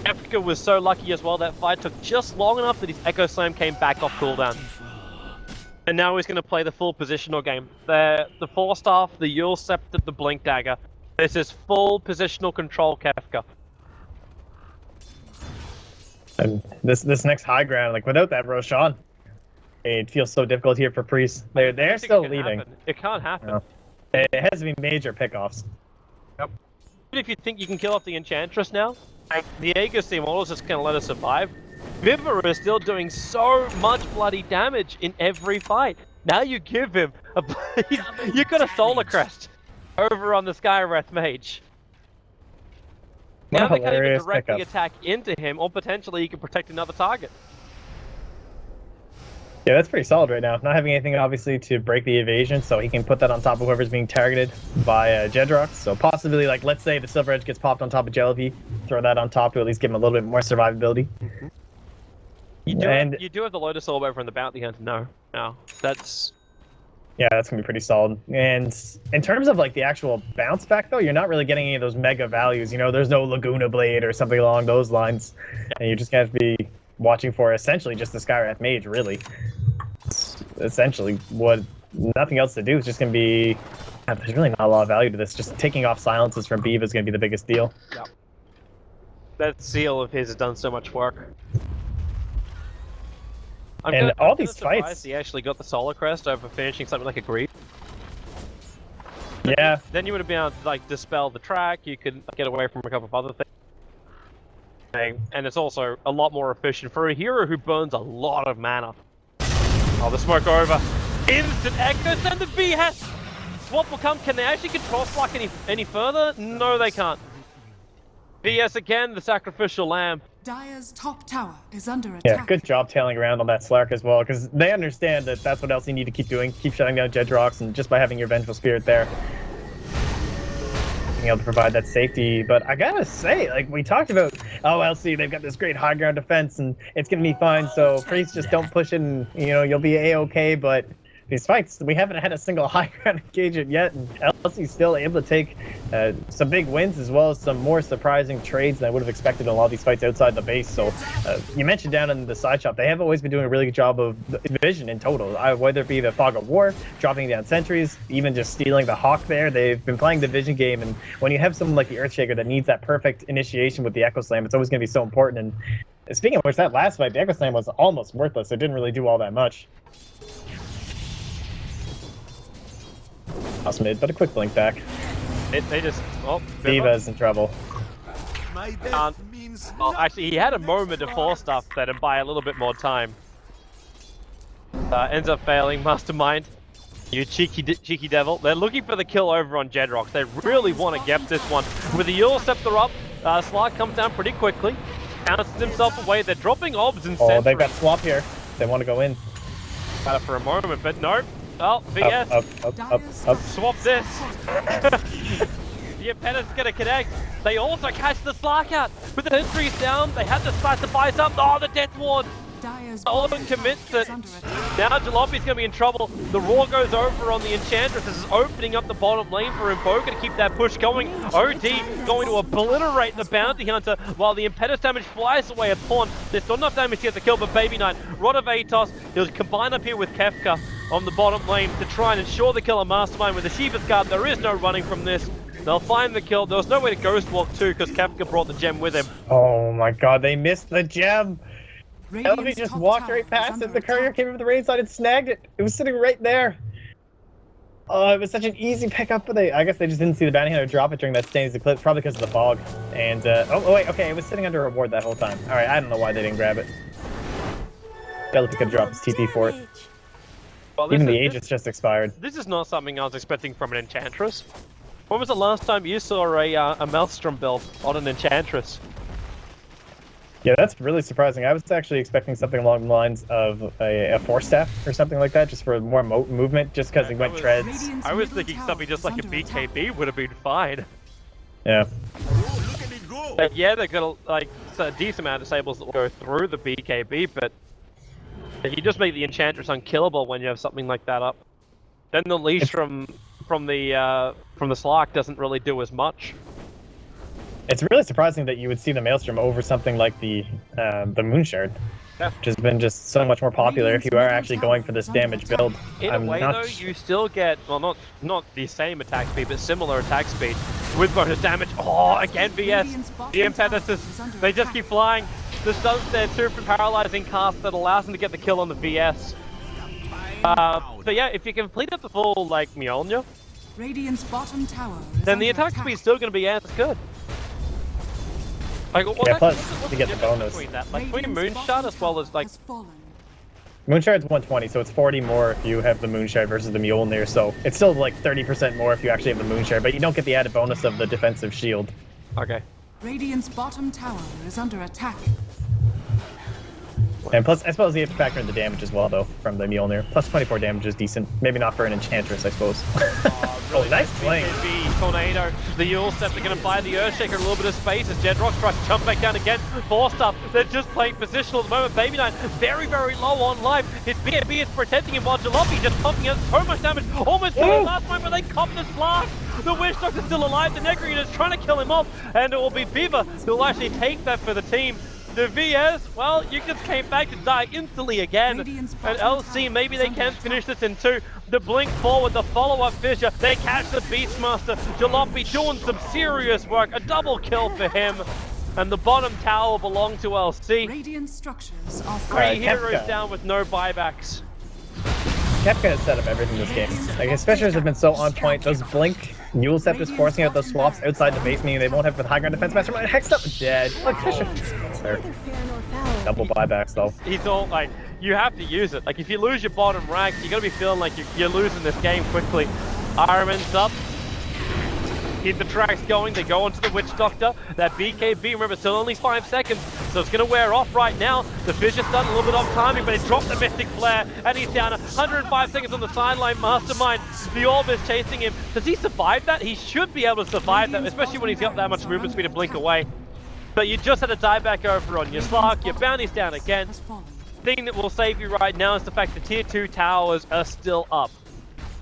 Kefka was so lucky as well, that fight took just long enough that his Echo Slam came back off cooldown. And now he's going to play the full positional game. The Force Staff, the Yule Scepter, the Blink Dagger. This is full positional control Kefka. And this next high ground, like without that Roshan, it feels so difficult here for PRIES. They're still leading. It can't happen. No. It has to be major pickoffs. Yep. Even if you think you can kill off the Enchantress now, like, the Aegis team is just going to let us survive. Viver is still doing so much bloody damage in every fight. Now you give him a you got a Solar Crest over on the Skywrath Mage. Now they can't even directly attack into him, or potentially he can protect another target. Yeah, that's pretty solid right now. Not having anything, obviously, to break the evasion, so he can put that on top of whoever's being targeted by Jedrox. So possibly, like, let's say the Silver Edge gets popped on top of Jellyby, throw that on top to at least give him a little bit more survivability. Mm-hmm. You do have the Lotus Orb over in the Bounty Hunter. No, that's... Yeah, that's going to be pretty solid. And in terms of, like, the actual bounce back, though, you're not really getting any of those mega values. You know, there's no Laguna Blade or something along those lines. And you're just going to have to be watching for essentially just the Skywrath Mage, really. It's essentially what nothing else to do. It's just going to be... There's really not a lot of value to this. Just taking off silences from Beav is going to be the biggest deal. Yeah. That seal of his has done so much work. And all these fights... He actually got the Solar Crest over finishing something like a Greed. Yeah. Then you would have been able to, like, dispel the track. You could get away from a couple of other things. And it's also a lot more efficient for a hero who burns a lot of mana. Oh, the smoke over. Instant Echoes and the BS! Swap will come. Can they actually control Slack any further? No, they can't. BS again, the Sacrificial Lamb. Dire's top tower is under attack. Yeah, good job tailing around on that Slark as well, because they understand that that's what else you need to keep doing. Keep shutting down Jedrox, and just by having your Vengeful Spirit there, being able to provide that safety. But I gotta say, like, we talked about, oh, LC, they've got this great high ground defense, and it's gonna be fine, so PRIES just don't push it, and, you know, you'll be A-okay, but these fights, we haven't had a single high ground engagement yet, and LC's still able to take some big wins, as well as some more surprising trades than I would have expected in a lot of these fights outside the base. So you mentioned down in the side shop, they have always been doing a really good job of vision in total, whether it be the Fog of War, dropping down sentries, even just stealing the Hawk there. They've been playing the vision game, and when you have someone like the Earthshaker that needs that perfect initiation with the Echo Slam, it's always going to be so important. And speaking of which, that last fight, the Echo Slam was almost worthless. It didn't really do all that much. House mid, but a quick blink back. They just... Oh, Diva's in trouble. My death means well, actually, he had a moment to force stuff that and buy a little bit more time. Ends up failing. Mastermind. You cheeky devil. They're looking for the kill over on Jedrox. They really want to get this one. With the Yule Scepter up, Slark comes down pretty quickly. Bounces himself away. They're dropping obs and Oh, they've got swap here. They want to go in. Got it for a moment, but no. Oh, BS. Up. Swap this. The Impedance gonna connect. They also catch the Slark out. With the sentries down, they have to start to buy up. Oh, the Death Ward. Sullivan commits it. Now Jalopy's gonna be in trouble. The Roar goes over on the Enchantress. This is opening up the bottom lane for Invoker to keep that push going. OD going to obliterate the Bounty Hunter while the Impetus damage flies away a pawn. There's not enough damage to get the kill, but Baby Knight, Rod of Atos, he'll combine up here with Kefka on the bottom lane to try and ensure the kill on Mastermind with the Shiva's Guard. There is no running from this. They'll find the kill. There was no way to Ghost Walk too because Kefka brought the gem with him. Oh my god, they missed the gem! Elvie just walked right past it. The courier came over the raid side and snagged it. It was sitting right there. Oh, it was such an easy pickup, but I guess they just didn't see the bounty hunter drop it during that stains eclipse, probably because of the fog. And oh wait, okay, it was sitting under a ward that whole time. All right, I don't know why they didn't grab it. Jellyby could have dropped his TP for it. Well, even the Aegis just expired. This is not something I was expecting from an Enchantress. When was the last time you saw a Maelstrom build on an Enchantress? Yeah, that's really surprising. I was actually expecting something along the lines of a Force Staff or something like that, just for more movement, just because he went treads. I was thinking something just like a BKB would have been fine. Yeah. look at it go. But yeah, they've got a decent amount of disables that will go through the BKB, but you just make the Enchantress unkillable when you have something like that up. Then the leash from the Slark doesn't really do as much. It's really surprising that you would see the Maelstrom over something like the Moonshard, Yeah. which has been just so much more popular if you are actually going for this damage build. In a way, though, you still get, well, not the same attack speed, but similar attack speed with bonus damage. Oh, again, VS. The Impetuses, they just keep flying. This does their super paralyzing cast that allows them to get the kill on the VS. But yeah, if you complete it the full, like, Mjolnir, Radiant's bottom tower then the attack speed's still going to be as good. Like, well, Yeah, plus what's you get the difference bonus. between that? Like, between Moonshot as well as, like, Moonshard's 120, so it's 40 more if you have the Moonshard versus the Mjolnir, so it's still like 30% more if you actually have the Moonshard, but you don't get the added bonus of the defensive shield. okay. Radiant's bottom tower is under attack. And plus, I suppose you have to factor in the damage as well, though, from the Mjolnir. Plus 24 damage is decent. Maybe not for an Enchantress, I suppose. Really nice fling. BKB, Tornado, the Yule Scepter going to buy the Earthshaker a little bit of space as Jedrox tries to jump back down again. Forced up, they're just playing positional at the moment. Baby Knight very, very low on life. His BKB is protecting him while Jalopy just pumping out so much damage. Almost killed him last time, but they cop the Slark. The Witch Doctor's still alive. The Necrine is trying to kill him off, and it will be Viva who will actually take that for the team. The VS, well, you just came back to die instantly again. And LC, maybe they can finish this in 2. The blink forward, the follow-up fissure. They catch the Beastmaster. Jalopy doing some serious work. A double kill for him. And the bottom tower belonged to LC. Radiant structures are 3 heroes Kefka. down with no buybacks. Kefka has set up everything this game. Like, his Fishers have been so on point. Those Blink Mule Scepters forcing out those swaps outside the base, meaning they won't have the high ground defense mastermind. Hexed up dead. Look, Fisher. There. Double buybacks, though. He's all like, you have to use it. Like, if you lose your bottom rank, you're going to be feeling like you're losing this game quickly. Ironman's up. Keep the tracks going. They go onto the Witch Doctor. That BKB, remember, still only 5 seconds, so it's going to wear off right now. The Fisher's done a little bit off timing, but he dropped the Mystic Flare, and he's down 105 seconds on the sideline. Mastermind, the Orb is chasing him. Does he survive that? He should be able to survive that, especially when he's got that much movement speed to blink away. But you just had to die back over on your Slark. Your bounty's down again. The thing that will save you right now is the fact that tier 2 towers are still up.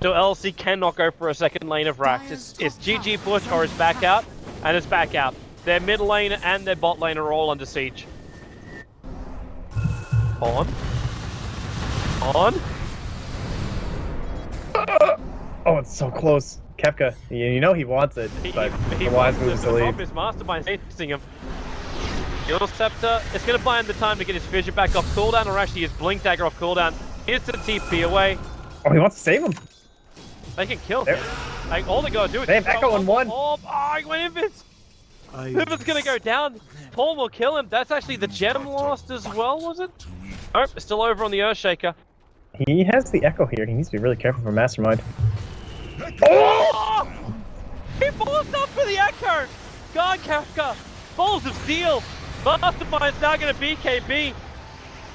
So LC cannot go for a second lane of racks. It's GG push or it's back out, and it's back out. Their mid lane and their bot lane are all under siege. On. Oh, it's so close. Kefka, you know he wants it, but the wise move is to leave. His Mastermind facing him. Your Scepter, it's going to buy him the time to get his Fissure back off cooldown, or actually his Blink Dagger off cooldown. Instant TP away. Oh, he wants to save him. They can kill him. Like, all they gotta do is They have Echo in 1. Oh, he went Invis. Invis gonna go down. Paul will kill him. That's actually the gem lost as well, was it? Oh, still over on the Earthshaker. He has the Echo here. He needs to be really careful for Mastermind. Oh! He balls up for the Echo! God, Kefka! Balls of Steel! Mastermind's now gonna BKB.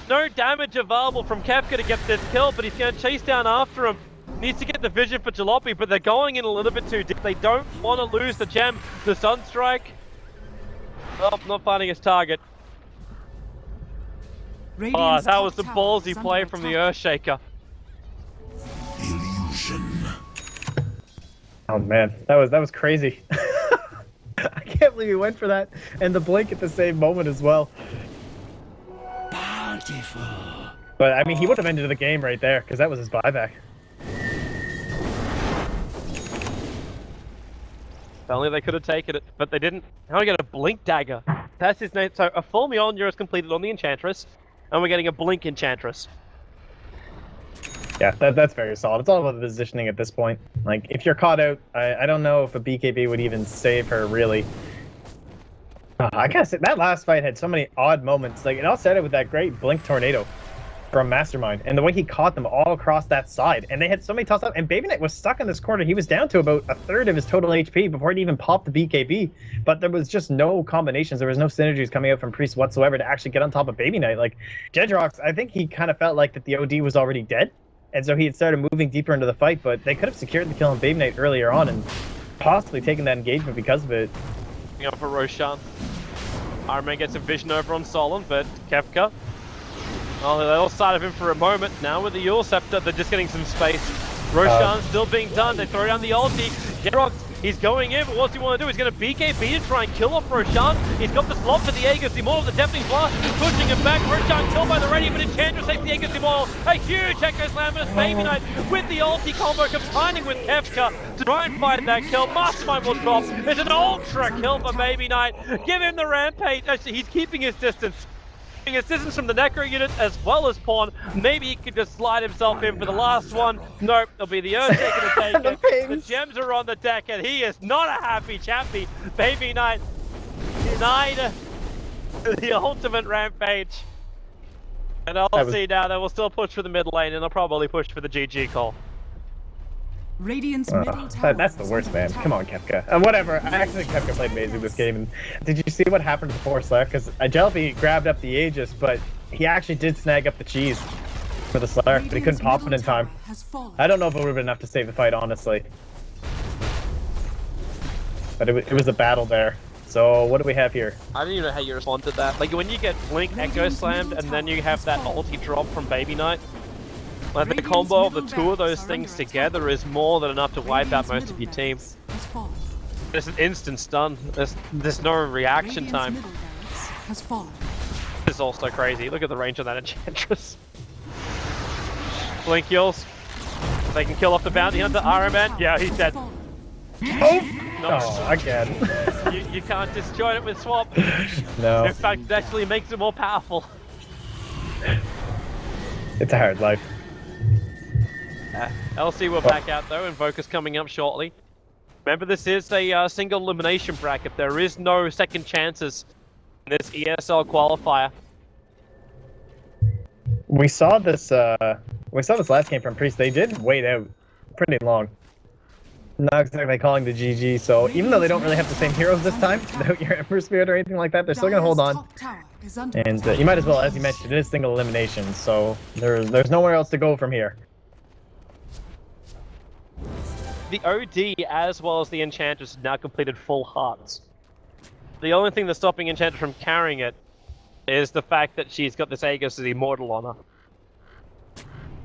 No damage available from Kefka to get this kill, but he's gonna chase down after him. Needs to get the vision for Jalopy, but they're going in a little bit too deep. They don't want to lose the gem. The Sunstrike. Oh, not finding his target. Oh, that was the ballsy play from the Earthshaker. Illusion. Oh man, that was crazy. I can't believe he went for that, and the blink at the same moment as well. Bountiful. But I mean, he would have ended the game right there because that was his buyback. If only they could have taken it, but they didn't. Now we get a Blink Dagger. That's his name. So a full Mjolnir is completed on the Enchantress, and we're getting a Blink Enchantress. Yeah, that's very solid. It's all about the positioning at this point. Like, if you're caught out, I don't know if a BKB would even save her, really. I gotta say, that last fight had so many odd moments. Like, it all started with that great Blink Tornado from Mastermind, and the way he caught them all across that side. And they had so many toss-ups, and Baby Knight was stuck in this corner. He was down to about a third of his total HP before he even popped the BKB. But there was just no combinations. There was no synergies coming out from Priest whatsoever to actually get on top of Baby Knight. Like, Jedrox, I think he kind of felt like that the OD was already dead. And so he had started moving deeper into the fight, but they could have secured the kill on Baby Knight earlier on and possibly taken that engagement because of it. Looking up for Roshan. Iron Man gets a vision over on Solon, but Kefka. Oh, they all side of him for a moment. Now with the Yule Scepter, they're just getting some space. Roshan's still being done. They throw down the ulti. Jedrox, he's going in, but what's he want to do? He's going to BKB to try and kill off Roshan. He's got the slot for the Aegis Immortal. The Deafening Blast pushing him back. Roshan killed by the Radiant, but Enchantress takes the Aegis Immortal. A huge Echo Slam as Baby Knight with the ulti combo combining with Kefka to try and find that kill. Mastermind will drop. It's an ultra kill for Baby Knight. Give him the Rampage. Actually, he's keeping his distance. His distance from the Necro unit as well as Pawn. Maybe he could just slide himself in for the last one. Nope, it'll be the Earthshaker to take it. The gems are on the deck and he is not a happy chappy. Baby Knight denied the ultimate Rampage. And I'll see now they will still push for the mid lane and they'll probably push for the GG call. Radiant's middle tower. That's the worst, man. Come on, Kefka. Whatever. I actually think Kefka played amazing this game. And did you see what happened before Slayer? Because Jelpy grabbed up the Aegis, but he actually did snag up the cheese for the Slayer, but he couldn't pop it in time. I don't know if it would have been enough to save the fight, honestly. But it was a battle there. So what do we have here? I don't even know how you respond to that. Like when you get Blink Echo Slammed and then you have that ulti drop from Baby Knight. Like the combo of the two of those things together is more than enough to wipe out most of your team. It's an instant stun. There's no reaction time. It's also crazy. Look at the range of that Enchantress. Blink kills. They can kill off the bounty hunter. Iron Man. Yeah, he's dead. Oh, again. you can't disjoin it with swap. No. In fact, it actually makes it more powerful. It's a hard life. LC will back out though, Invoker's coming up shortly. Remember, this is a single elimination bracket. There is no second chances in this ESL qualifier. We saw this last game from PRIES. They did wait out pretty long. Not exactly calling the GG, so even though they don't really have the same heroes this time, without your Emperor Spirit or anything like that, they're still gonna hold on. And you might as well, as you mentioned, it is single elimination, so there's nowhere else to go from here. The OD as well as the Enchantress now completed full hearts. The only thing that's stopping Enchantress from carrying it is the fact that she's got this Aegis as Immortal on her.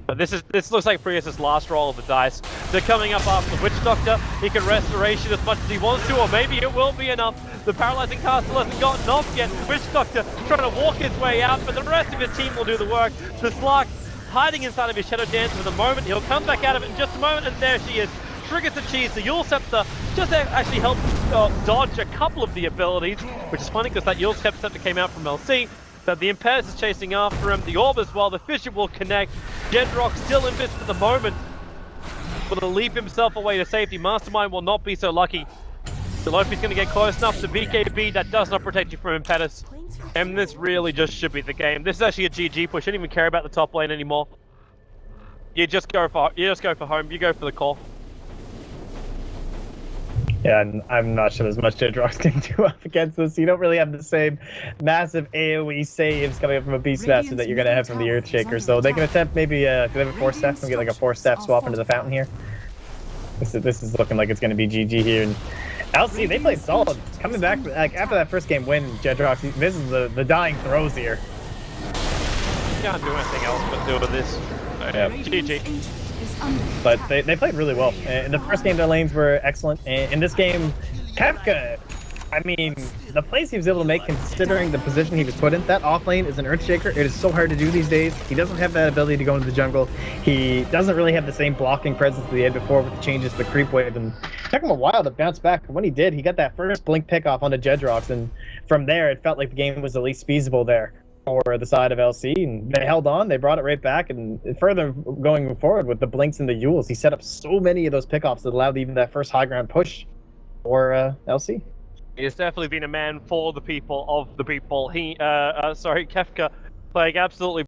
But this looks like PRIES' last roll of the dice. They're coming up after the Witch Doctor. He can Restoration as much as he wants to, or maybe it will be enough. The Paralyzing Castle hasn't gotten off yet. Witch Doctor trying to walk his way out, but the rest of his team will do the work. The Slark hiding inside of his Shadow Dance for the moment. He'll come back out of it in just a moment, and there she is. Triggers the cheese. The Yule Scepter just actually helped dodge a couple of the abilities, which is funny because that Yule Scepter came out from LC. But the Imperus is chasing after him. The Orb as well. The Fisher will connect. Jedrox still in bits for the moment. Will leap himself away to safety. Mastermind will not be so lucky. Lofi's going to get close enough to BKB. That does not protect you from Impetus. And this really just should be the game. This is actually a GG push. I don't even care about the top lane anymore. You just go for home. You go for the call. Yeah, and I'm not sure there's much Jedrox can do up against this. You don't really have the same massive AoE saves coming up from a Beastmaster that you're going to have from the Earthshaker. So they can attempt maybe, do they have a 4-step? Can we get like a 4-step swap into the fountain here? This is looking like it's going to be GG here. And LC, they played solid. Coming back, like after that first game win, Jedrox, this is the dying throws here. Can't do anything else but do this. Yeah. GG. But they played really well. In the first game, their lanes were excellent. And in this game, Kefka, I mean, the plays he was able to make considering the position he was put in, that off lane is an Earthshaker. It is so hard to do these days. He doesn't have that ability to go into the jungle. He doesn't really have the same blocking presence that he had before with the changes to the creep wave. And it took him a while to bounce back. When he did, he got that first blink pick off onto Jedrox. And from there, it felt like the game was at least feasible there for the side of LC, and they held on. They brought it right back, and further going forward with the blinks and the Yules, he set up so many of those pickoffs that allowed even that first high ground push for LC. He has definitely been a man for the people, of the people. Kefka playing absolutely